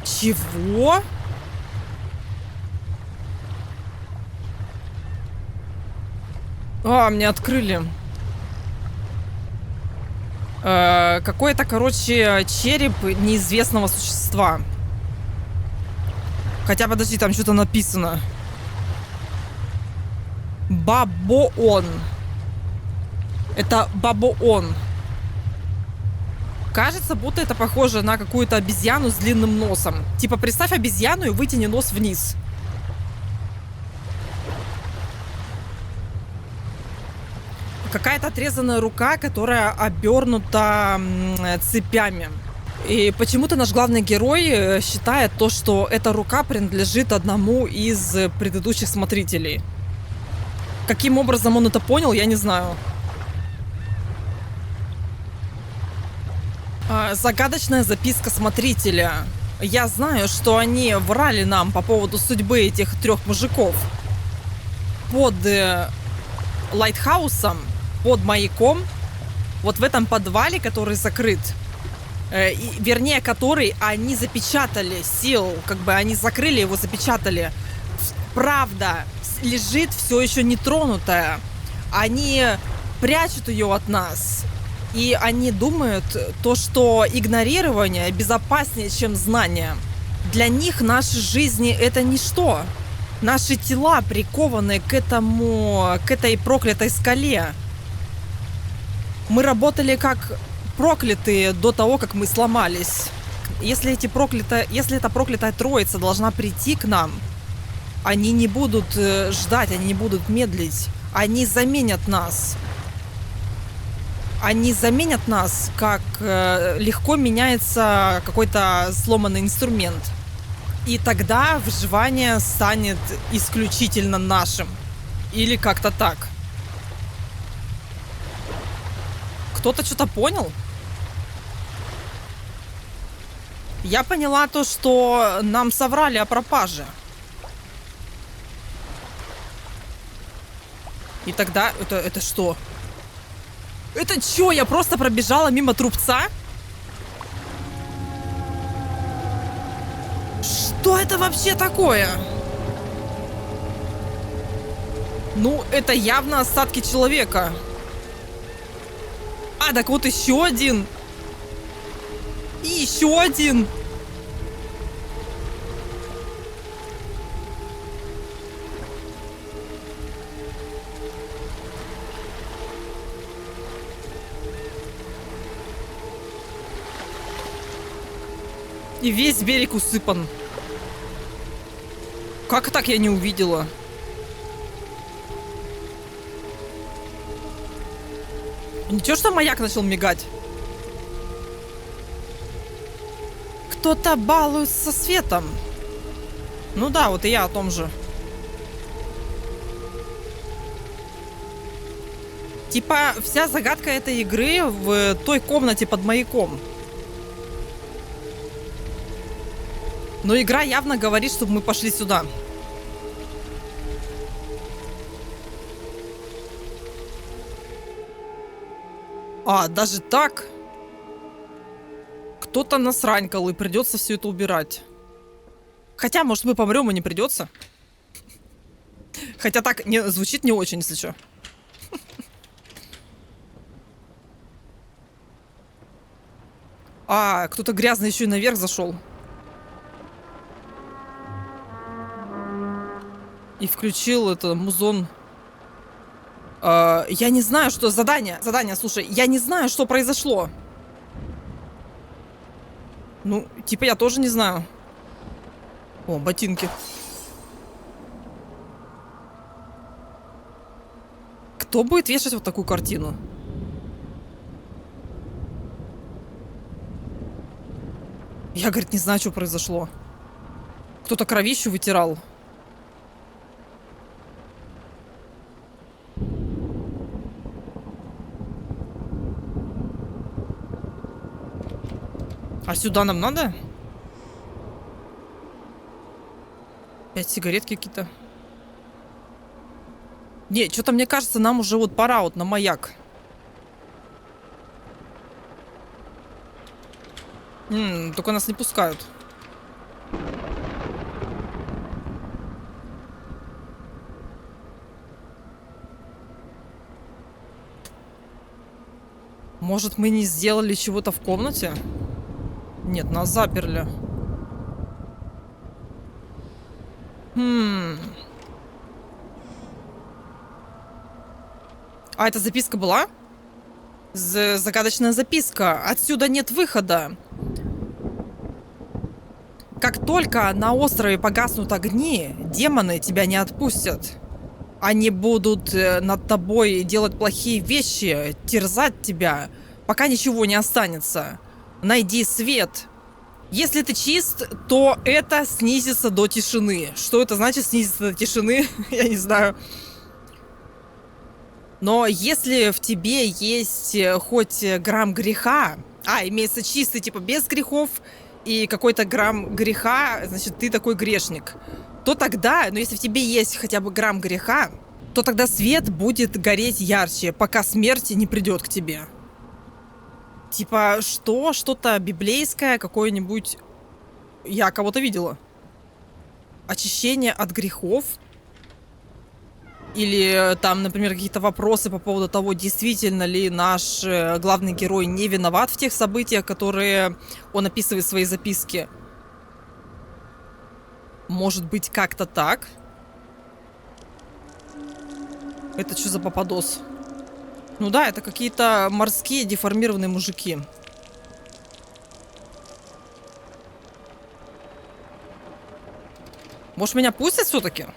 Чего? Мне открыли. Какой-то, короче, череп неизвестного существа. Хотя, подожди, там что-то написано. Бабоон. Это бабоон. Кажется, будто это похоже на какую-то обезьяну с длинным носом. Типа, представь обезьяну и вытяни нос вниз. Какая-то отрезанная рука, которая обернута цепями. И почему-то наш главный герой считает то, что эта рука принадлежит одному из предыдущих смотрителей. Каким образом он это понял, я не знаю. Загадочная записка смотрителя. Я знаю, что они врали нам по поводу судьбы этих 3 мужиков. Под лайтхаусом, под маяком, вот в этом подвале, который закрыт, вернее, который они запечатали, как бы они закрыли его, запечатали. Правда лежит все еще нетронутая. Они прячут ее от нас. И они думают, то, что игнорирование безопаснее, чем знание. Для них наши жизни это ничто. Наши тела прикованы к этой проклятой скале. Мы работали как проклятые до того, как мы сломались. Если эта проклятая троица должна прийти к нам, они не будут ждать, они не будут медлить. Они заменят нас. Они заменят нас, как легко меняется какой-то сломанный инструмент. И тогда выживание станет исключительно нашим. Или как-то так. Кто-то что-то понял? Я поняла то, что нам соврали о пропаже. И тогда... Это что? Это чё? Я просто пробежала мимо трупца? Что? Что это вообще такое? Ну, это явно остатки человека. А, так вот еще один. И еще один. И весь берег усыпан. Как так я не увидела? Ничего, что маяк начал мигать? Кто-то балуется со светом. Ну да, вот и я о том же. Типа, вся загадка этой игры в той комнате под маяком. Но игра явно говорит, чтобы мы пошли сюда. А, даже так? Кто-то насранькал, и придется все это убирать. Хотя, может, мы помрем и не придется. Хотя так не, звучит не очень, если что. А, кто-то грязный еще и наверх зашел. И включил это музон. Я не знаю, что... Задание, слушай. Я не знаю, что произошло. Ну, типа я тоже не знаю. О, ботинки. Кто будет вешать вот такую картину? Я, говорит, не знаю, что произошло. Кто-то кровищу вытирал. А сюда нам надо? 5 сигаретки какие-то. Не, что-то мне кажется, нам уже вот пора вот на маяк. Только нас не пускают. Может, мы не сделали чего-то в комнате? Нет, нас заперли. А эта записка была? Загадочная записка. Отсюда нет выхода. Как только на острове погаснут огни, демоны тебя не отпустят. Они будут над тобой делать плохие вещи, терзать тебя, пока ничего не останется. Найди свет. Если ты чист, то это снизится до тишины. Что это значит снизится до тишины? Я не знаю. Но если в тебе есть хоть грамм греха, имеется чистый, типа без грехов, и какой-то грамм греха, значит, ты такой грешник, то тогда, если в тебе есть хотя бы грамм греха, то тогда свет будет гореть ярче, пока смерть не придет к тебе. Типа, что-то библейское, какое-нибудь... Я кого-то видела. Очищение от грехов. Или там, например, какие-то вопросы по поводу того, действительно ли наш главный герой не виноват в тех событиях, которые он описывает в своей записке. Может быть, как-то так? Это что за попадос? Ну да, это какие-то морские деформированные мужики. Может, меня пустят все-таки?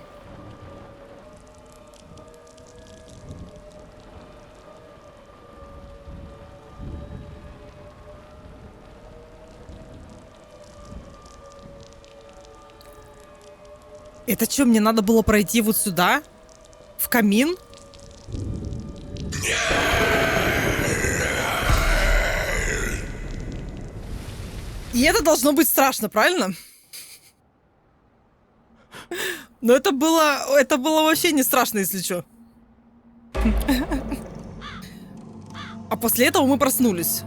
Это что, мне надо было пройти вот сюда? В камин? И это должно быть страшно, правильно? Но это было вообще не страшно, если что. А после этого мы проснулись.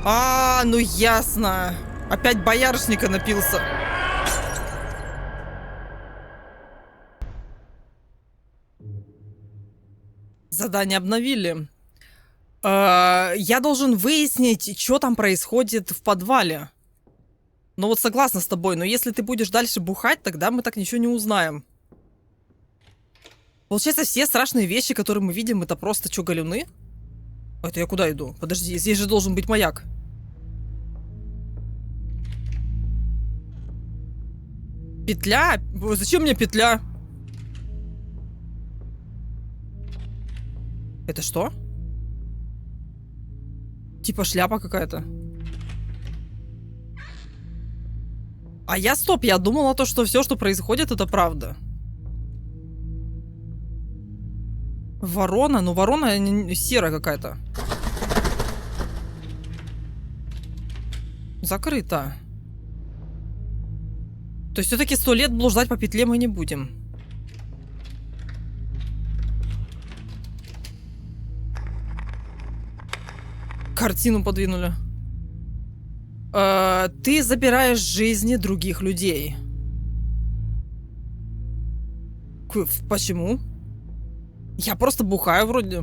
А, ну ясно. Опять боярышника напился. Задание обновили. Я должен выяснить, что там происходит в подвале. Ну вот согласна с тобой, но если ты будешь дальше бухать, тогда мы так ничего не узнаем. Получается, все страшные вещи, которые мы видим, это просто что, галюны? Это я куда иду? Подожди, здесь же должен быть маяк. Петля? Зачем мне петля? Это что? Типа шляпа какая-то. А я, стоп, я думала то, что все, что происходит, это правда. Ворона? Ну, ворона серая какая-то. Закрыто. То есть все-таки 100 лет блуждать по петле мы не будем. Картину подвинули. Ты забираешь жизни других людей. Почему? Я просто бухаю вроде.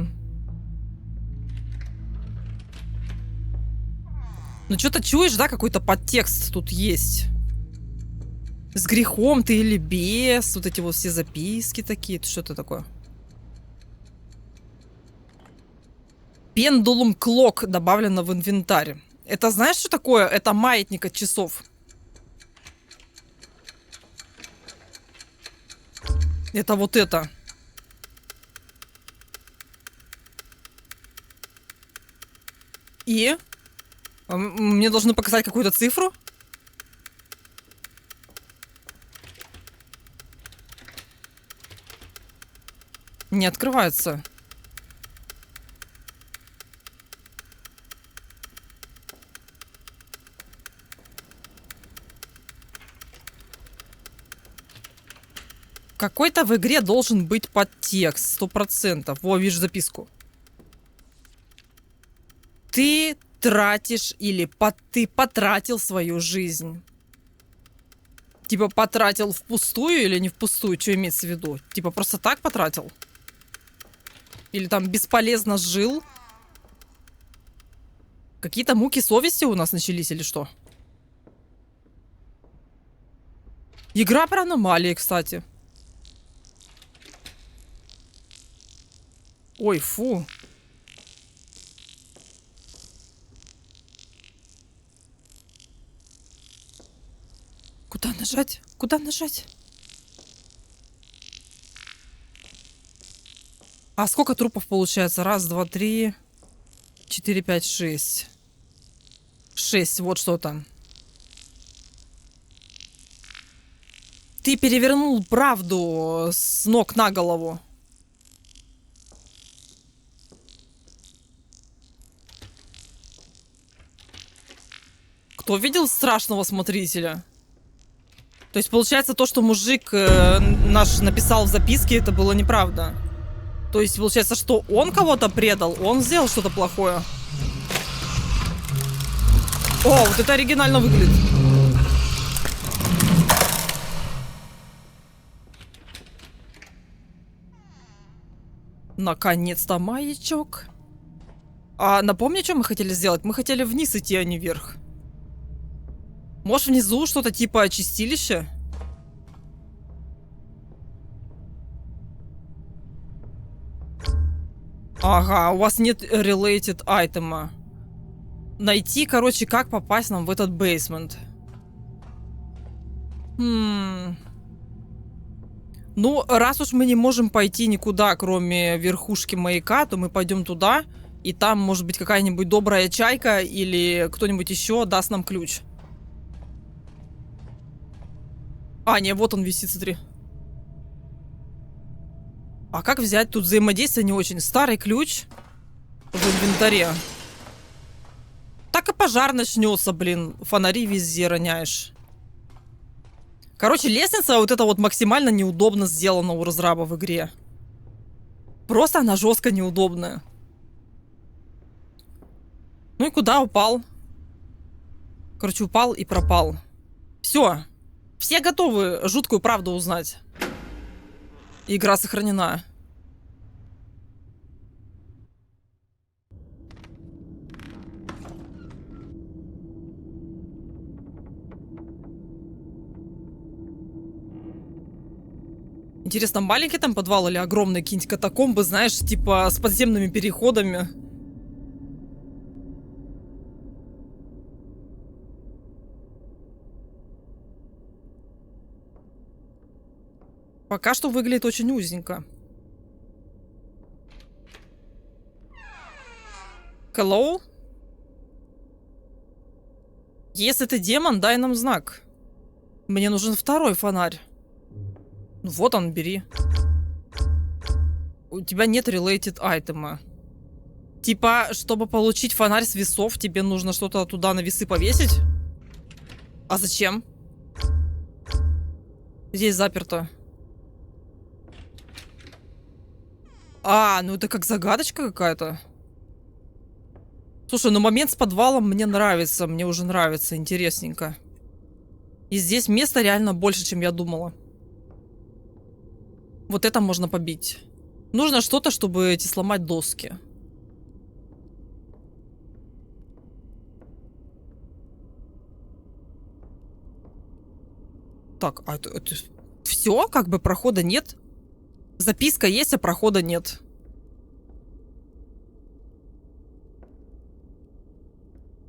Ну что-то чуешь, да, какой-то подтекст тут есть. С грехом ты или без. Вот эти вот все записки такие. Что это такое? Пендулум клок добавлено в инвентарь. Это знаешь, что такое? Это маятник от часов. Это вот это. И? Мне должны показать какую-то цифру? Не открывается. Какой-то в игре должен быть подтекст, 100%. Во, вижу записку. Ты тратишь или ты потратил свою жизнь. Типа потратил впустую или не впустую? Что имеется в виду? Типа просто так потратил? Или там бесполезно жил? Какие-то муки совести у нас начались или что? Игра про аномалии, кстати. Ой, фу. Куда нажать? Куда нажать? А сколько трупов получается? Раз, два, три, 4, 5, 6. 6, вот что там. Ты перевернул правду с ног на голову. Кто видел страшного смотрителя? То есть, получается, то, что мужик наш написал в записке, это было неправда. То есть, получается, что он кого-то предал, он сделал что-то плохое. О, вот это оригинально выглядит. Наконец-то маячок. А напомни, что мы хотели сделать? Мы хотели вниз идти, а не вверх. Может, внизу что-то типа чистилища? Ага, у вас нет related айтема. Найти, короче, как попасть нам в этот бейсмент. Ну, раз уж мы не можем пойти никуда, кроме верхушки маяка, то мы пойдем туда, и там, может быть, какая-нибудь добрая чайка или кто-нибудь еще даст нам ключ. А, не, вот он висит, смотри. А как взять? Тут взаимодействие не очень. Старый ключ в инвентаре. Так и пожар начнется, блин. Фонари везде роняешь. Короче, лестница вот эта вот максимально неудобно сделана у разраба в игре. Просто она жестко неудобная. Ну и куда упал? Короче, упал и пропал. Все. Все готовы жуткую правду узнать. Игра сохранена. Интересно, маленький там подвал или огромные какие-нибудь катакомбы, знаешь, типа с подземными переходами? Пока что выглядит очень узенько. Hello? Если ты демон, дай нам знак. Мне нужен второй фонарь. Ну вот он, бери. У тебя нет related айтема. Типа, чтобы получить фонарь с весов, тебе нужно что-то туда на весы повесить? А зачем? Здесь заперто. А, ну это как загадочка какая-то. Слушай, ну момент с подвалом мне нравится. Мне уже нравится, интересненько. И здесь места реально больше, чем я думала. Вот это можно побить. Нужно что-то, чтобы эти сломать доски. Так, а это все? Как бы прохода нет? Записка есть, а прохода нет.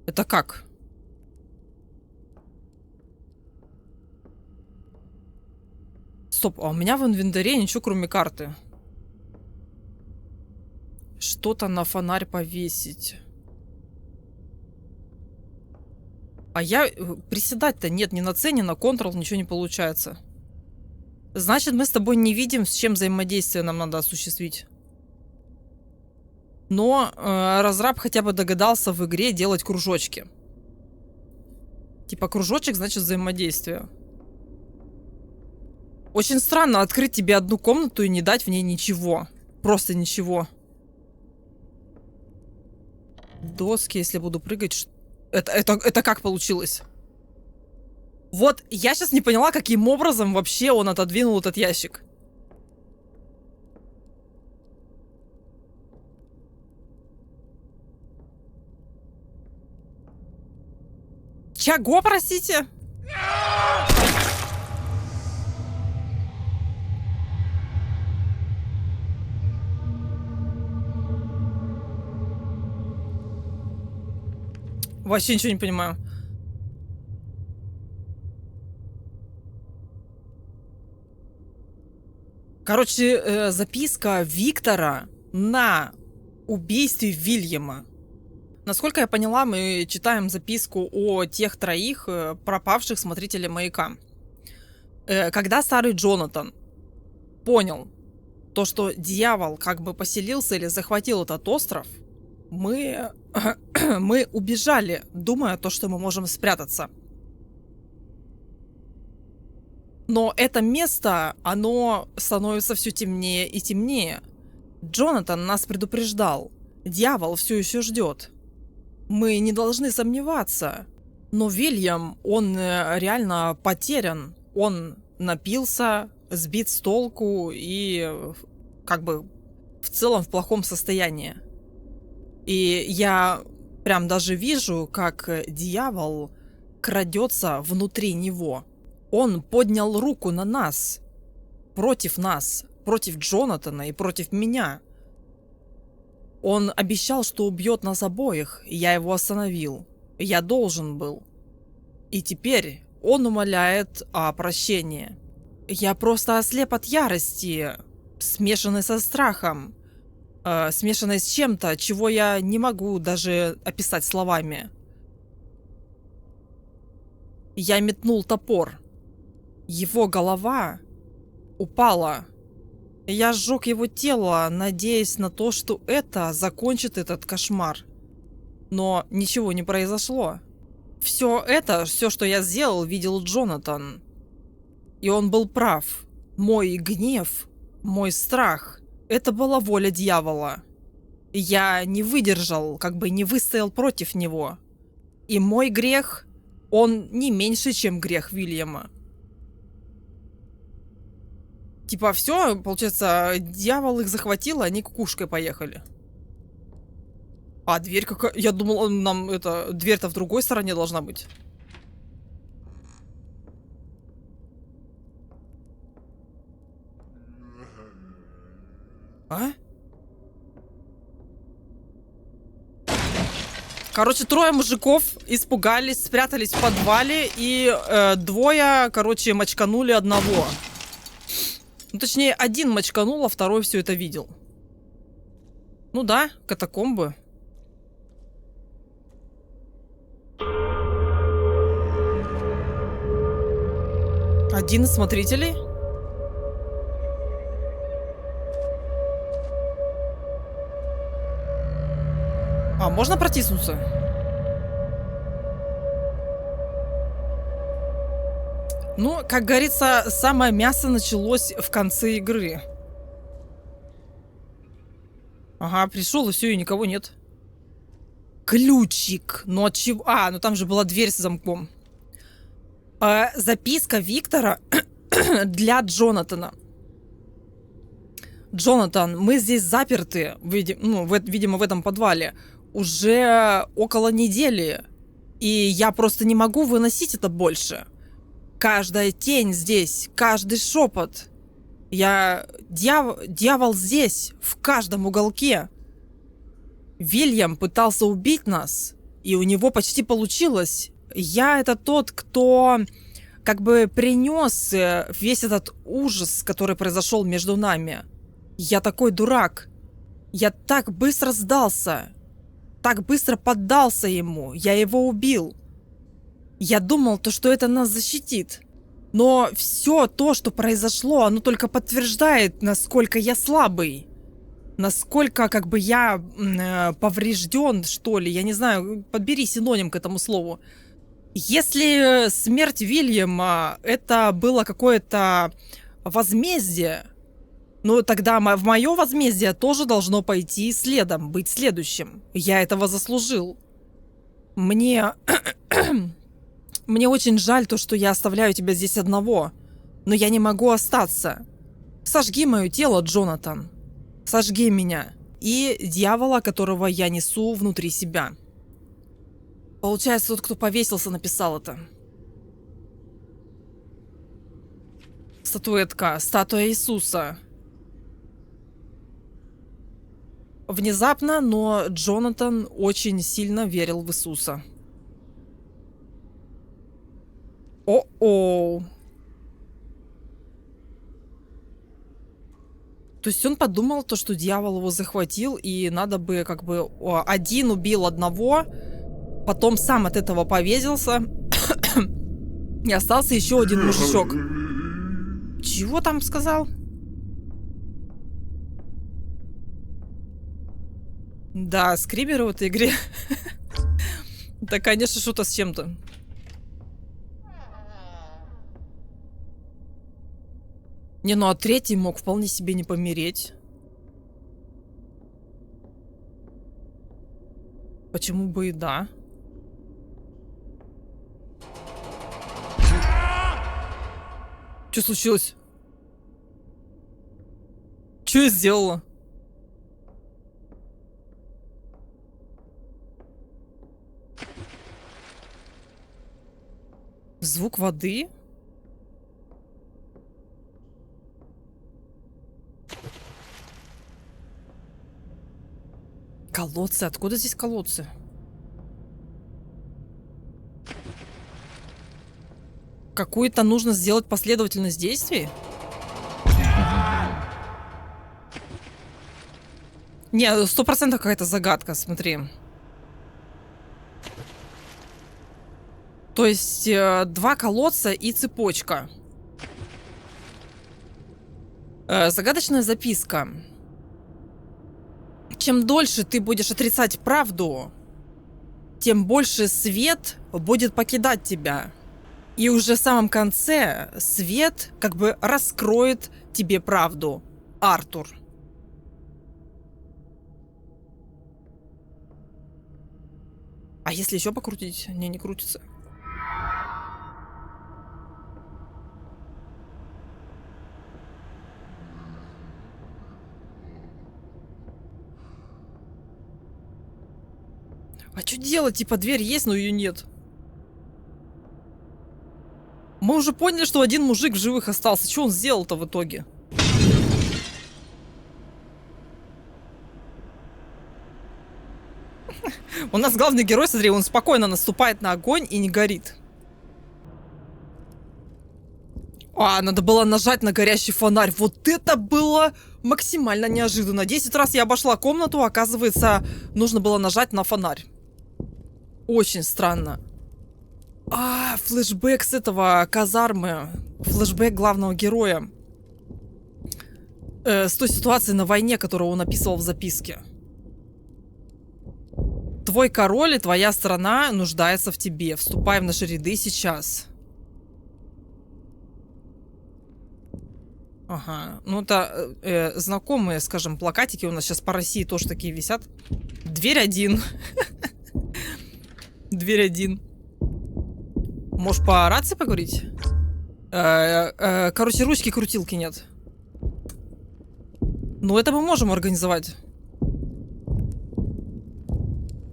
Это как? Стоп, а у меня в инвентаре ничего, кроме карты. Что-то на фонарь повесить. А я... Приседать-то нет, ни на C, ни на Ctrl, ничего не получается. Значит, мы с тобой не видим, с чем взаимодействие нам надо осуществить. Но разраб хотя бы догадался в игре делать кружочки. Типа кружочек, значит взаимодействие. Очень странно открыть тебе одну комнату и не дать в ней ничего. Просто ничего. Доски, если буду прыгать... Это как получилось? Вот, я сейчас не поняла, каким образом вообще он отодвинул этот ящик. Чего, простите? Вообще ничего не понимаю. Короче, записка Виктора на убийстве Вильяма. Насколько я поняла, мы читаем записку о тех троих пропавших смотрителей маяка. Когда старый Джонатан понял то, что дьявол как бы поселился или захватил этот остров, мы убежали, думая то, что мы можем спрятаться. Но это место, оно становится все темнее и темнее. Джонатан нас предупреждал. Дьявол все еще ждет. Мы не должны сомневаться. Но Вильям, он реально потерян. Он напился, сбит с толку и как бы в целом в плохом состоянии. И я прям даже вижу, как дьявол крадется внутри него. Он поднял руку на нас, против Джонатана и против меня. Он обещал, что убьет нас обоих, и я его остановил. Я должен был. И теперь он умоляет о прощении. Я просто ослеп от ярости, смешанной со страхом, смешанной с чем-то, чего я не могу даже описать словами. Я метнул топор. Его голова упала. Я сжег его тело, надеясь на то, что это закончит этот кошмар. Но ничего не произошло. Все, что я сделал, видел Джонатан. И он был прав. Мой гнев, мой страх — это была воля дьявола. Я не выдержал, как бы не выстоял против него. И мой грех он не меньше, чем грех Вильяма. Типа, все, получается, дьявол их захватил, а они кукушкой поехали. А дверь какая? Я думал, нам это... Дверь-то в другой стороне должна быть. А? Короче, трое мужиков испугались, спрятались в подвале, и двое, короче, мочканули одного. Ну, точнее, один мочканул, а второй все это видел. Ну да, катакомбы. Один из смотрителей? А, можно протиснуться? Ну, как говорится, самое мясо началось в конце игры. Ага, пришел, и все, и никого нет. Ключик. Ну от чего? А, ну там же была дверь с замком. Записка Виктора для Джонатана. Джонатан, мы здесь заперты, видимо, в этом подвале, уже около недели. И я просто не могу выносить это больше. Каждая тень здесь, каждый шепот. Дьявол здесь, в каждом уголке. Вильям пытался убить нас, и у него почти получилось. Я это тот, кто как бы принес весь этот ужас, который произошел между нами. Я такой дурак. Я так быстро сдался. Так быстро поддался ему. Я его убил. Я думал, что это нас защитит. Но все то, что произошло, оно только подтверждает, насколько я слабый. Насколько как бы я поврежден, что ли. Я не знаю, подбери синоним к этому слову. Если смерть Вильяма это было какое-то возмездие, ну тогда в мое возмездие тоже должно пойти следом, быть следующим. Я этого заслужил. Мне очень жаль то, что я оставляю тебя здесь одного, но я не могу остаться. Сожги мое тело, Джонатан. Сожги меня и дьявола, которого я несу внутри себя. Получается, тот, кто повесился, написал это. Статуэтка, статуя Иисуса. Внезапно, но Джонатан очень сильно верил в Иисуса. О-о. То есть он подумал, что дьявол его захватил, и надо бы как бы один убил одного, потом сам от этого повесился, и остался еще один мужичок. Чего там сказал? Да, скримеры в этой игре. Да, конечно, что-то с чем-то. Не, ну а третий мог вполне себе не помереть. Почему бы и да? Что случилось? Что я сделала? Звук воды? Колодцы? Откуда здесь колодцы? Какую-то нужно сделать последовательность действий? Не, 100% какая-то загадка, смотри. То есть 2 колодца и цепочка. Загадочная записка. Чем дольше ты будешь отрицать правду, тем больше свет будет покидать тебя. И уже в самом конце свет как бы раскроет тебе правду. Артур. А если еще покрутить? Не крутится. А что делать? Типа дверь есть, но ее нет. Мы уже поняли, что один мужик в живых остался. Что он сделал-то в итоге? У нас главный герой, смотри, он спокойно наступает на огонь и не горит. А, надо было нажать на горящий фонарь. Вот это было максимально неожиданно. 10 раз я обошла комнату, оказывается, нужно было нажать на фонарь. Очень странно. А, флешбэк с этого казармы. Флешбэк главного героя. С той ситуации на войне, которую он описывал в записке. Твой король и твоя страна нуждается в тебе. Вступай в наши ряды сейчас. Ага, ну это знакомые, скажем, плакатики у нас сейчас по России тоже такие висят. Дверь один. Дверь один. Можешь по рации поговорить? Короче, ручки-крутилки нет. Ну это мы можем организовать.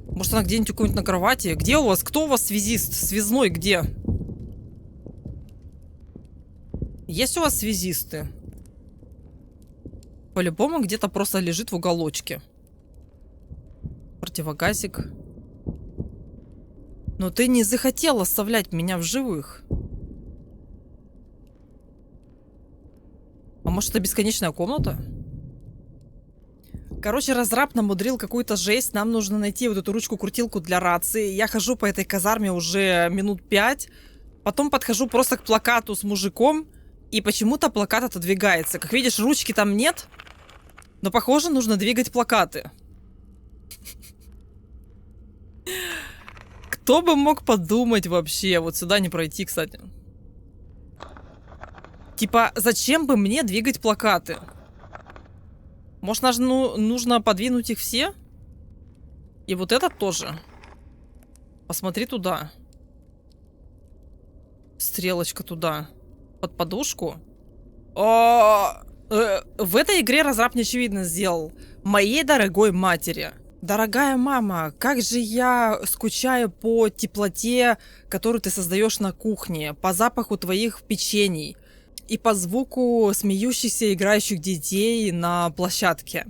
Может она где-нибудь у кого-нибудь на кровати? Где у вас? Кто у вас связист? Связной где? Есть у вас связисты? По-любому где-то просто лежит в уголочке. Противогазик. Но ты не захотел оставлять меня в живых. А может, это бесконечная комната? Короче, разраб намудрил какую-то жесть. Нам нужно найти вот эту ручку-крутилку для рации. Я хожу по этой казарме уже минут 5. Потом подхожу просто к плакату с мужиком. И почему-то плакат отодвигается. Как видишь, ручки там нет. Но, похоже, нужно двигать плакаты. Кто бы мог подумать вообще? Вот сюда не пройти, кстати. Типа, зачем бы мне двигать плакаты? Может, нужно подвинуть их все? И вот этот тоже. Посмотри туда. Стрелочка туда. Под подушку. В этой игре разраб неочевидно сделал. Моей дорогой матери. Дорогая мама, как же я скучаю по теплоте, которую ты создаешь на кухне, по запаху твоих печений и по звуку смеющихся играющих детей на площадке.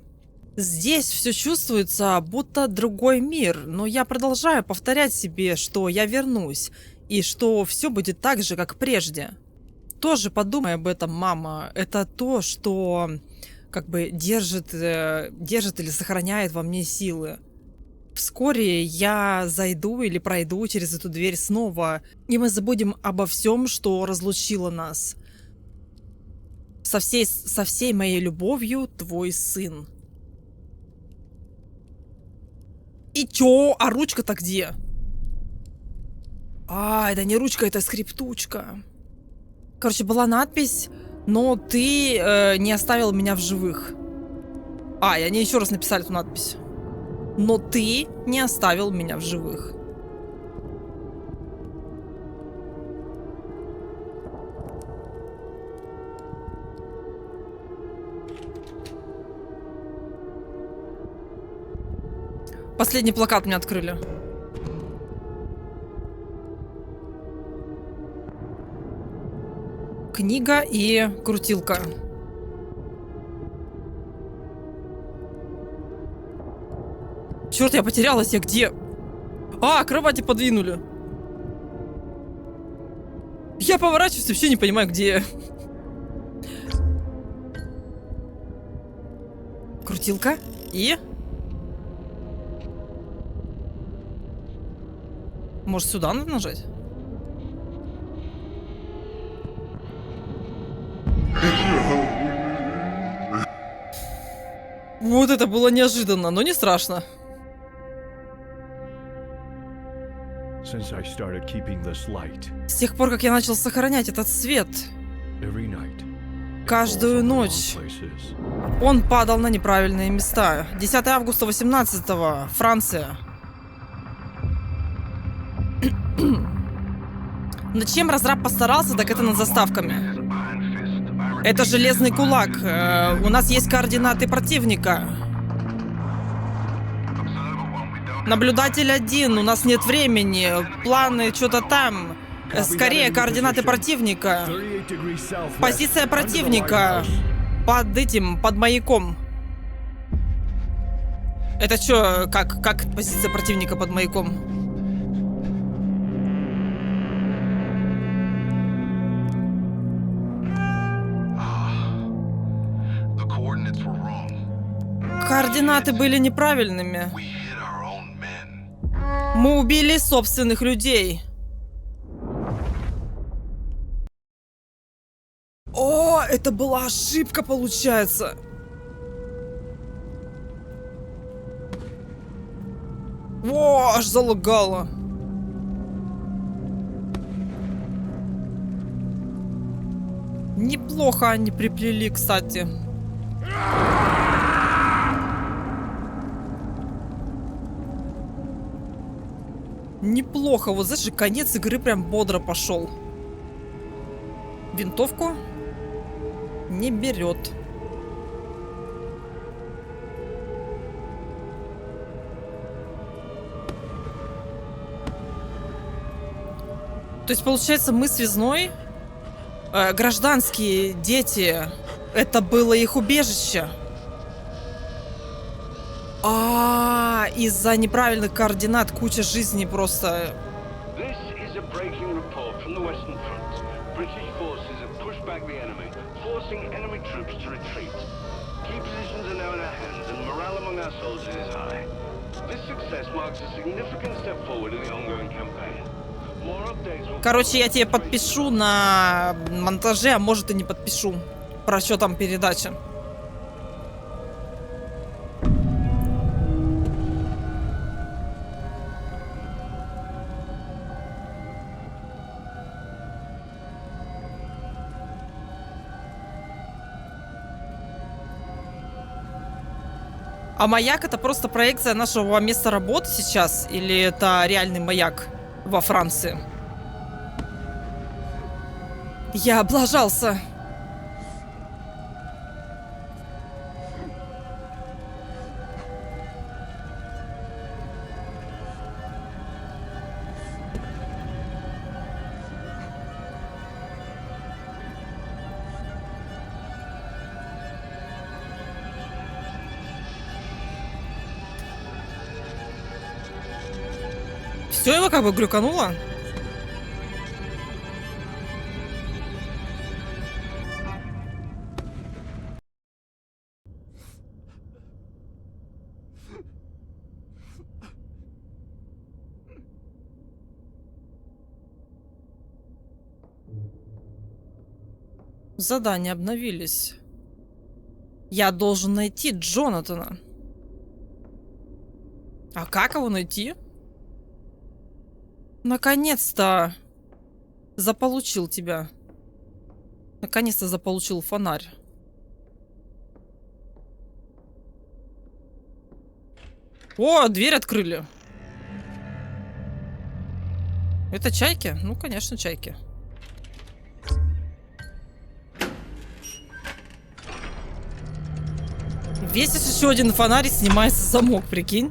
Здесь все чувствуется, будто другой мир, но я продолжаю повторять себе, что я вернусь и что все будет так же, как прежде. Тоже подумай об этом, мама. Это то, что как бы держит или сохраняет во мне силы. Вскоре я зайду или пройду через эту дверь снова, и мы забудем обо всем, что разлучило нас. Со всей моей любовью, твой сын. И чё? А ручка-то где? А, это не ручка, это скриптучка. Короче, была надпись, но ты не оставил меня в живых. А, и они еще раз написали эту надпись. Но ты не оставил меня в живых. Последний плакат мне открыли. Книга и крутилка. Черт, я потерялась, я где? А, кровати подвинули. Я поворачиваюсь, вообще не понимаю, где я. Крутилка и... Может, сюда надо нажать? Вот это было неожиданно, но не страшно. С тех пор, как я начал сохранять этот свет, каждую ночь он падал на неправильные места. 10 августа 18-го, Франция. Над чем разраб постарался, так это над заставками. Это железный кулак. У нас есть координаты противника. Наблюдатель 1, у нас нет времени. Планы что-то там. Скорее, координаты противника. Позиция противника. Под этим, под маяком. Это что, как позиция противника под маяком? Координаты были неправильными. Мы убили собственных людей. О, это была ошибка, получается. О, аж залагало. Неплохо они приплели, кстати. Неплохо. Вот знаешь, конец игры прям бодро пошел. Винтовку не берет. То есть, получается, мы связной, гражданские дети, это было их убежище. Из-за неправильных координат куча жизней просто. Короче, я тебе подпишу на монтаже, а может и не подпишу. Про что там передача. А маяк — это просто проекция нашего места работы сейчас? Или это реальный маяк во Франции? Я облажался. Все, его как бы глюкануло. Задания обновились. Я должен найти Джонатана. А как его найти? Наконец-то заполучил тебя. Наконец-то заполучил фонарь. О, дверь открыли. Это чайки? Ну, конечно, чайки. Весит еще один фонарь, снимается замок, прикинь.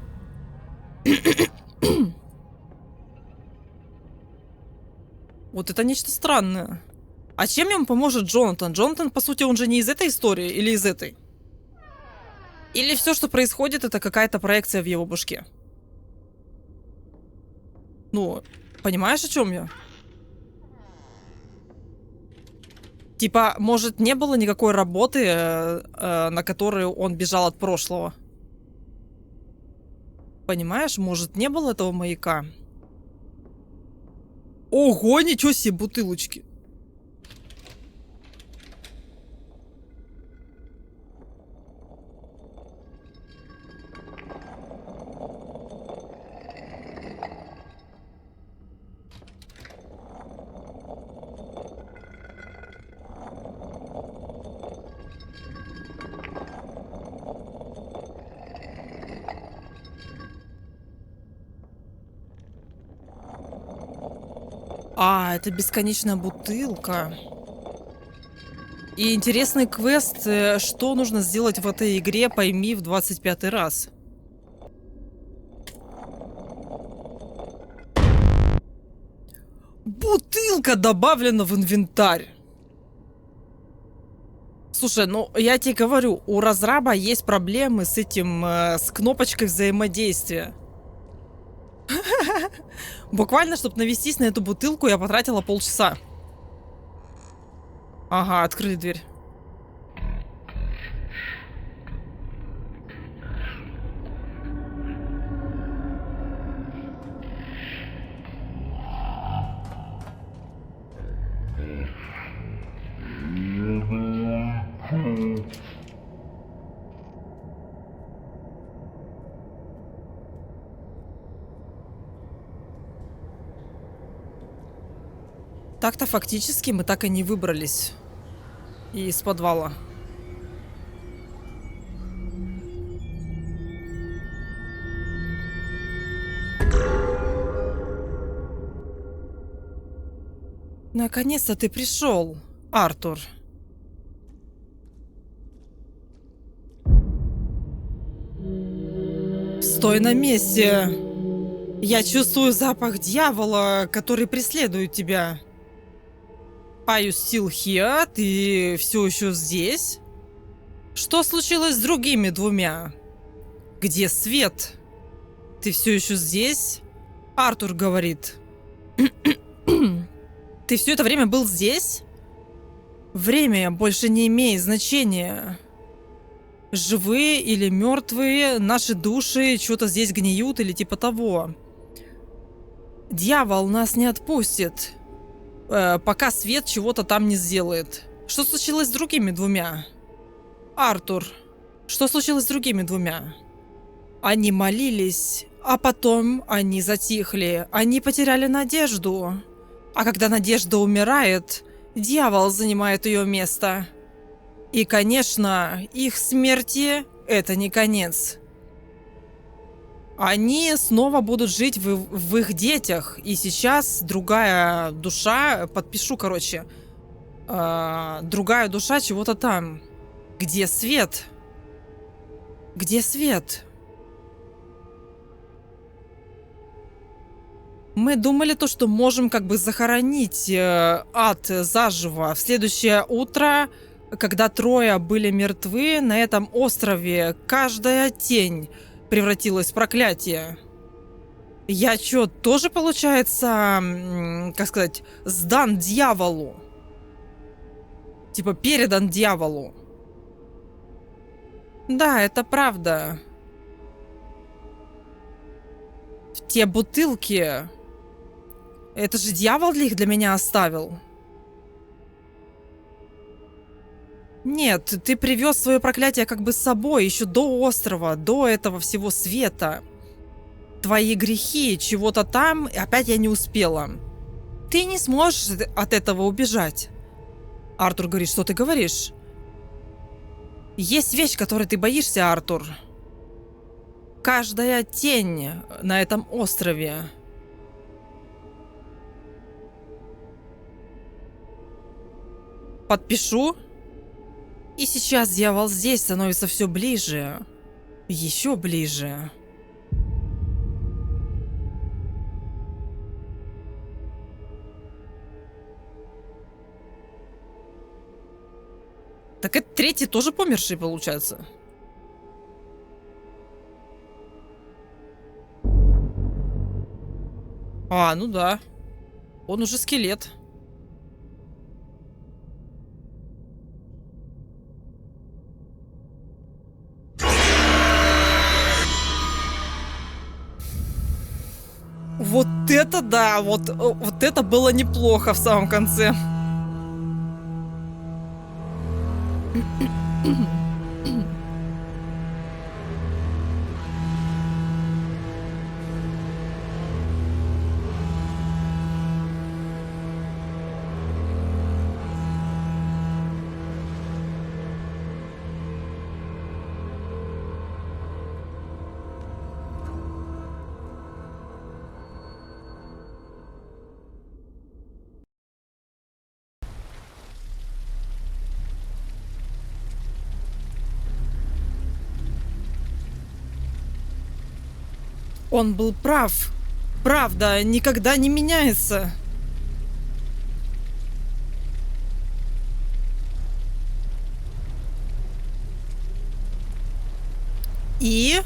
Вот это нечто странное. А чем ему поможет Джонатан? Джонатан, по сути, он же не из этой истории или из этой? Или все, что происходит, это какая-то проекция в его башке? Ну, понимаешь, о чем я? Типа, может, не было никакой работы, на которую он бежал от прошлого? Понимаешь, может, не было этого маяка? Ого, ничего себе, бутылочки. Это бесконечная бутылка. И интересный квест, что нужно сделать в этой игре, пойми в 25-й раз. Бутылка добавлена в инвентарь. Слушай, ну я тебе говорю, у разраба есть проблемы с этим, с кнопочкой взаимодействия. Буквально, чтобы навестись на эту бутылку, я потратила полчаса. Ага, открыли дверь. Так-то фактически мы так и не выбрались из подвала. Наконец-то ты пришел, Артур. Стой на месте. Я чувствую запах дьявола, который преследует тебя. Are you still here? Ты все еще здесь? Что случилось с другими двумя? Где свет? Ты все еще здесь? Артур говорит. Ты все это время был здесь? Время больше не имеет значения. Живые или мертвые, наши души что-то здесь гниют или типа того. Дьявол нас не отпустит, пока свет чего-то там не сделает. Что случилось с другими двумя? Артур, что случилось с другими двумя? Они молились, а потом они затихли. Они потеряли надежду. А когда надежда умирает, дьявол занимает ее место. И, конечно, их смерти – это не конец. Они снова будут жить в их детях. И сейчас другая душа, подпишу, короче, другая душа чего-то там. Где свет? Где свет? Мы думали то, что можем как бы захоронить ад заживо. В следующее утро, когда трое были мертвы, на этом острове каждая тень превратилась в проклятие. Я чё, тоже, получается, как сказать, сдан дьяволу? Типа передан дьяволу. Да, это правда. Те бутылки... Это же дьявол их для меня оставил. Нет, ты привез свое проклятие как бы с собой еще до острова, до этого всего света. Твои грехи, чего-то там, и опять я не успела. Ты не сможешь от этого убежать. Артур говорит, что ты говоришь? Есть вещь, которой ты боишься, Артур. Каждая тень на этом острове. Подпишу. И сейчас дьявол здесь становится все ближе. Еще ближе. Так это третий тоже померший, получается. А, ну да. Он уже скелет. Вот это да, вот это было неплохо в самом конце. Он был прав. Правда никогда не меняется. И...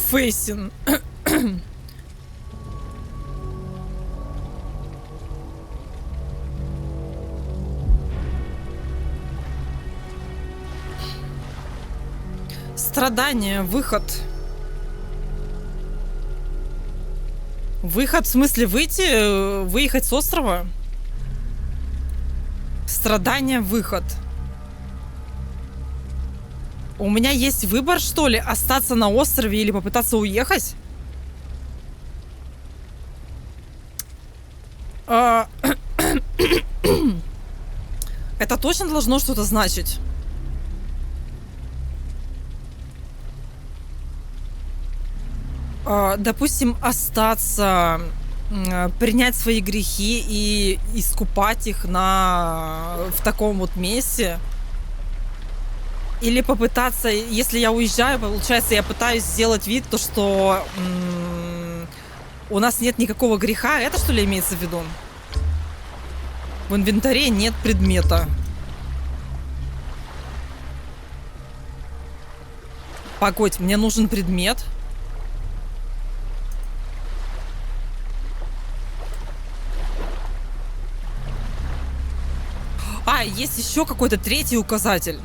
Фейсин. Страдание, выход. Выход, в смысле выйти, выехать с острова? Страдание, выход. У меня есть выбор, что ли? Остаться на острове или попытаться уехать? А, Это точно должно что-то значить. Допустим, остаться, принять свои грехи и искупать их в таком вот месте. Или попытаться, если я уезжаю, получается, я пытаюсь сделать вид, то, что у нас нет никакого греха. Это что ли имеется в виду? В инвентаре нет предмета. Погодь, мне нужен предмет. Есть еще какой-то третий указатель.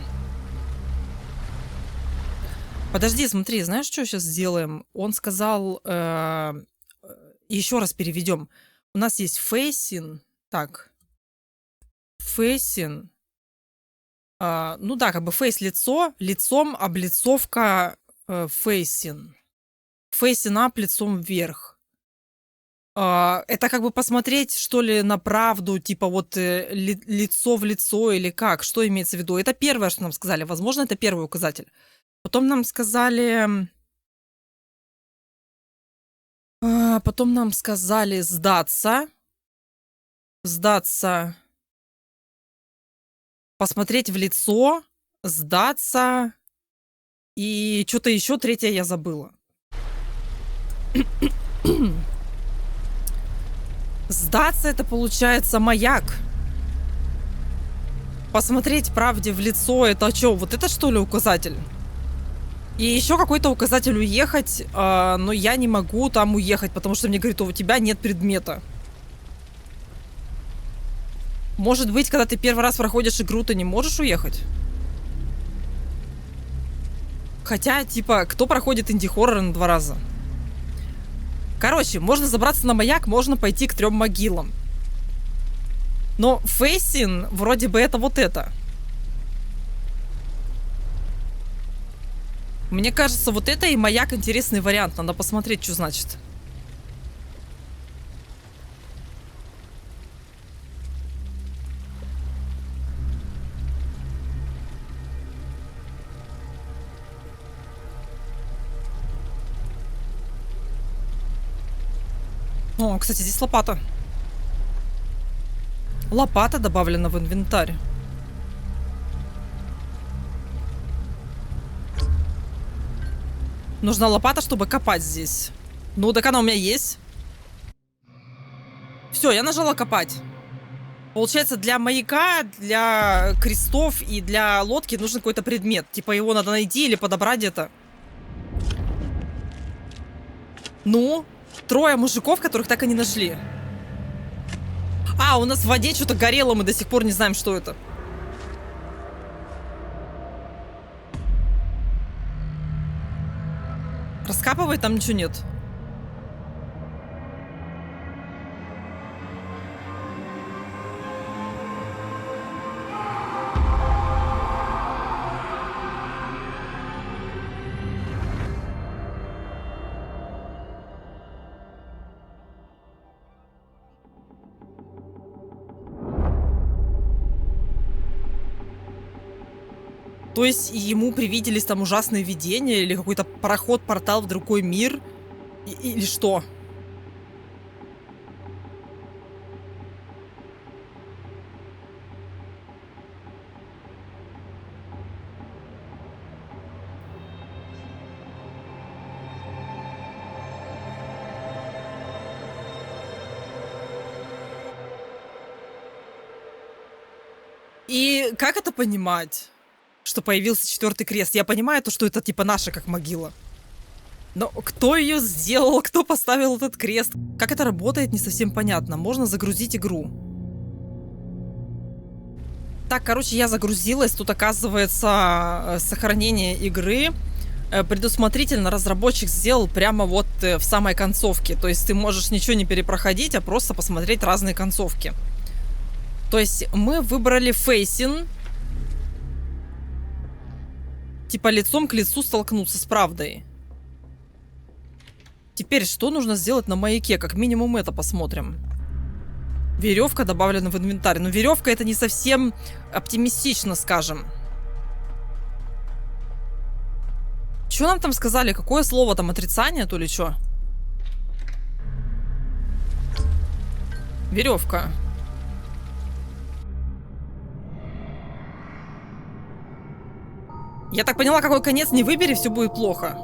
Подожди, смотри, знаешь, что сейчас сделаем? Он сказал... еще раз переведем. У нас есть facing. Так. Facing. Ну да, как бы face лицо. Лицом облицовка facing. Facing up лицом вверх. Это как бы посмотреть, что ли, на правду, типа вот лицо в лицо или как? Что имеется в виду? Это первое, что нам сказали. Возможно, это первый указатель. Потом нам сказали... сдаться. Сдаться. Посмотреть в лицо. Сдаться. И что-то еще третье я забыла. Сдаться — это получается маяк. Посмотреть правде в лицо — это что? Вот это что ли указатель? И еще какой-то указатель уехать, но я не могу там уехать, потому что мне говорит, у тебя нет предмета. Может быть, когда ты первый раз проходишь игру, ты не можешь уехать? Хотя, типа, кто проходит инди-хоррор на 2 раза? Короче, можно забраться на маяк, можно пойти к 3 могилам. Но фейсин вроде бы это вот это. Мне кажется, вот это и маяк интересный вариант. Надо посмотреть, что значит. О, кстати, здесь лопата. Лопата добавлена в инвентарь. Нужна лопата, чтобы копать здесь. Ну, так она у меня есть. Все, я нажала копать. Получается, для маяка, для крестов и для лодки нужен какой-то предмет. Типа его надо найти или подобрать где-то. Ну, 3 мужиков, которых так и не нашли. У нас в воде что-то горело, мы до сих пор не знаем, что это. Раскапывай, там ничего нет. То есть ему привиделись там ужасные видения или какой-то проход, портал в другой мир? Или что? И как это понимать? что появился 4-й крест. Я понимаю то, что это типа наша как могила. Но кто ее сделал, кто поставил этот крест? Как это работает, не совсем понятно. Можно загрузить игру. Так, короче, я загрузилась. Тут, оказывается, сохранение игры предусмотрительно разработчик сделал прямо вот в самой концовке. То есть ты можешь ничего не перепроходить, а просто посмотреть разные концовки. То есть мы выбрали фейсинг. Типа лицом к лицу столкнуться с правдой. Теперь что нужно сделать на маяке? Как минимум это посмотрим. Веревка добавлена в инвентарь. Но веревка это не совсем оптимистично, скажем. Что нам там сказали? Какое слово там? Отрицание, то ли что? Веревка. Я так поняла, какой конец не выбери, все будет плохо.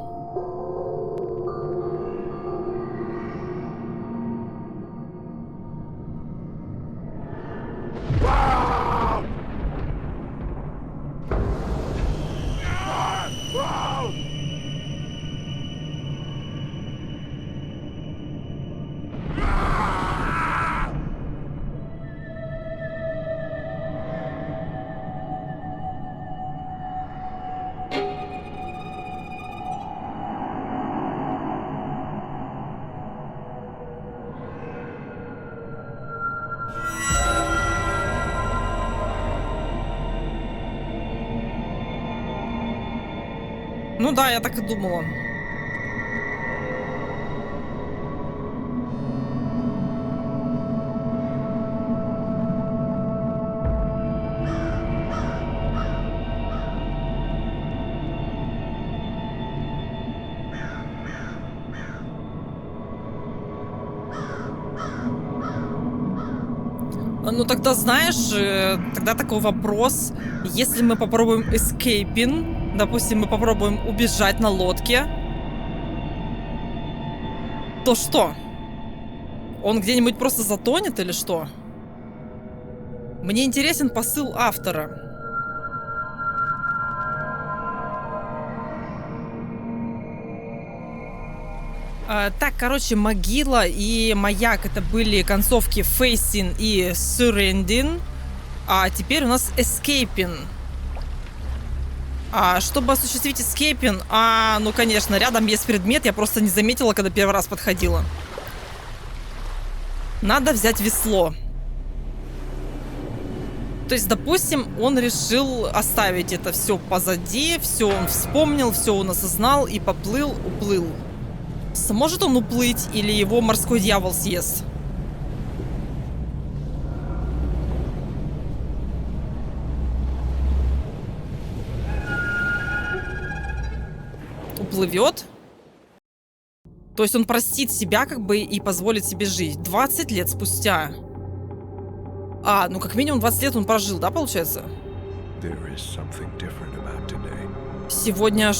Ну да, я так и думала. Ну тогда, знаешь, тогда такой вопрос. Если мы попробуем escaping, допустим, мы попробуем убежать на лодке, то что? Он где-нибудь просто затонет или что? Мне интересен посыл автора. Так, короче, могила и маяк это были концовки Facing и Surrendering. А теперь у нас Escaping. Чтобы осуществить Escaping, ну конечно, рядом есть предмет, я просто не заметила, когда первый раз подходила. Надо взять весло. То есть, допустим, он решил оставить это все позади, все он вспомнил, все он осознал и поплыл, уплыл. Сможет он уплыть или его морской дьявол съест? Уплывет? То есть он простит себя как бы и позволит себе жить. 20 лет спустя. Ну как минимум 20 лет он прожил, да, получается? Сегодня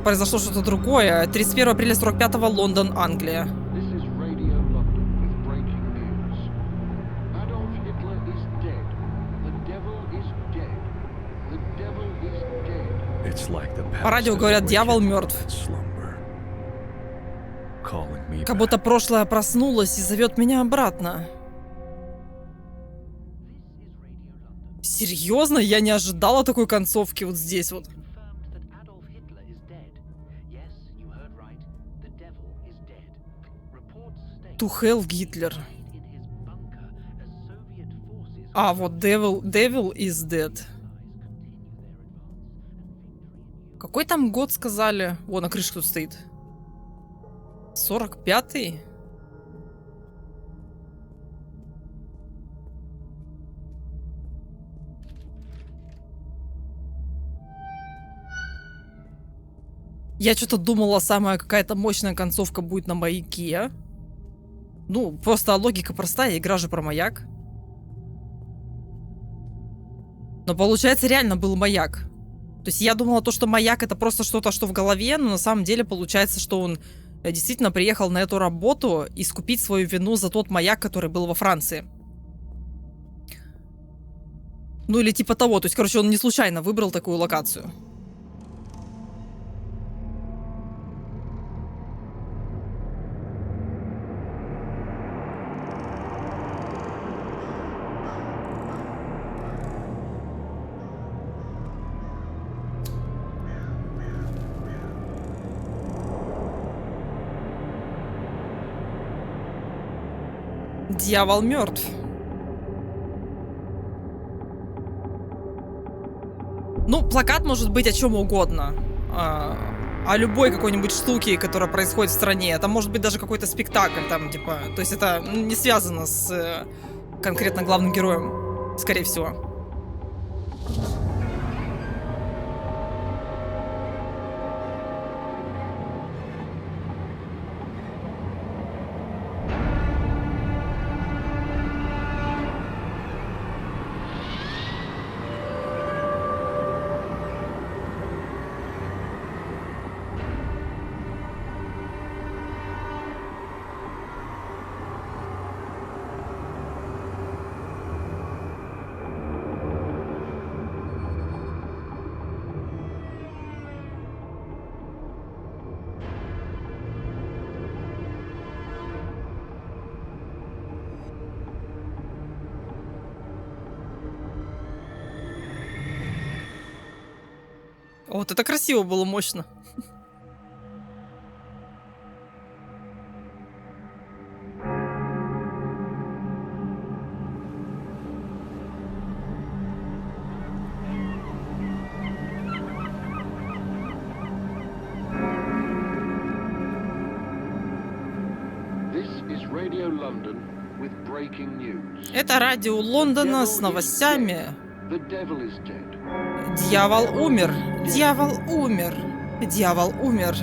произошло что-то другое. 31 апреля 45-го, Лондон, Англия. По радио говорят, дьявол мертв. Как будто прошлое проснулось и зовет меня обратно. Серьезно? Я не ожидала такой концовки вот здесь вот. To hell, Гитлер. Вот Devil is dead. Какой там год сказали? О, на крышке тут стоит. 45-й? Я что-то думала, самая какая-то мощная концовка будет на маяке. Ну, просто логика простая, игра же про маяк. Но получается, реально был маяк. То есть я думала, что маяк это просто что-то, что в голове, но на самом деле получается, что он действительно приехал на эту работу искупить свою вину за тот маяк, который был во Франции. Ну или типа того. То есть, короче, он не случайно выбрал такую локацию. Дьявол мертв. Ну, плакат может быть о чем угодно. О любой какой-нибудь штуке, которая происходит в стране. Это может быть даже какой-то спектакль там, типа. То есть это не связано с конкретно главным героем, скорее всего. Вот это красиво было, мощно. Это радио Лондона с новостями. Дьявол умер. Дьявол умер. Дьявол умер.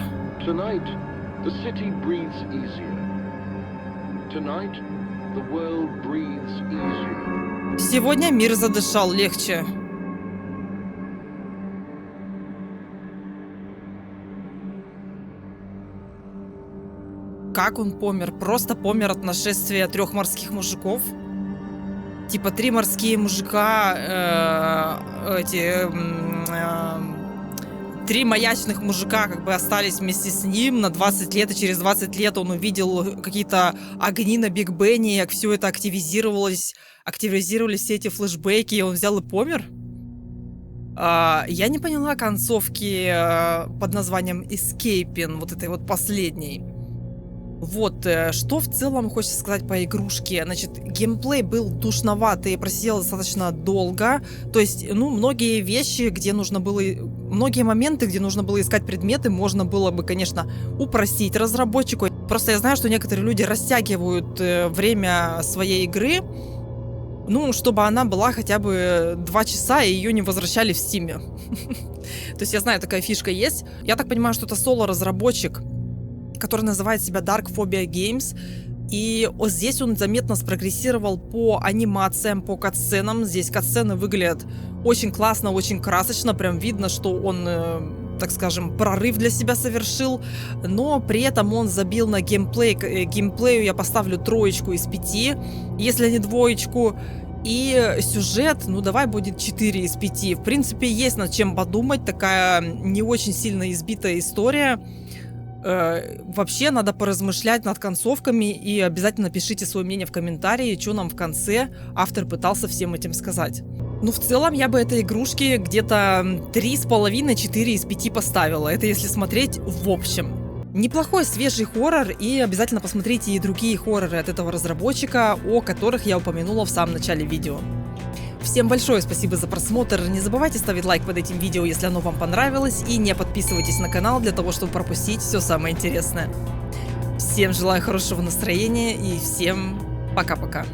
Сегодня мир задышал легче. Как он помер? Просто помер от нашествия 3 морских мужиков? Типа 3 морские мужика, 3 маячных мужика как бы остались вместе с ним на 20 лет, и через 20 лет он увидел какие-то огни на Биг Бене, как все это активизировались все эти флешбеки, и он взял и помер? Я не поняла концовки под названием Escaping, вот этой вот последней. Вот, что в целом хочется сказать по игрушке. Значит, геймплей был душноватый и просидел достаточно долго. То есть, ну, многие вещи, где нужно было... Многие моменты, где нужно было искать предметы, можно было бы, конечно, упростить разработчику. Просто я знаю, что некоторые люди растягивают время своей игры, ну, чтобы она была хотя бы 2 часа, и ее не возвращали в Стиме. То есть, я знаю, такая фишка есть. Я так понимаю, что это соло-разработчик, который называет себя Dark Phobia Games. И вот здесь он заметно спрогрессировал по анимациям, по катсценам. Здесь катсцены выглядят очень классно, очень красочно. Прям видно, что он, так скажем, прорыв для себя совершил. Но при этом он забил на геймплей. Геймплею я поставлю 3 из 5, если не 2. И сюжет, ну давай будет 4 из 5. В принципе, есть над чем подумать. Такая не очень сильно избитая история. Вообще надо поразмышлять над концовками, и обязательно пишите свое мнение в комментарии, что нам в конце автор пытался всем этим сказать. Ну, в целом, я бы этой игрушке где-то 3,5-4 из 5 поставила. Это если смотреть в общем. Неплохой свежий хоррор, и обязательно посмотрите и другие хорроры от этого разработчика, о которых я упомянула в самом начале видео. Всем большое спасибо за просмотр, не забывайте ставить лайк под этим видео, если оно вам понравилось, и не подписывайтесь на канал для того, чтобы пропустить все самое интересное. Всем желаю хорошего настроения и всем пока-пока.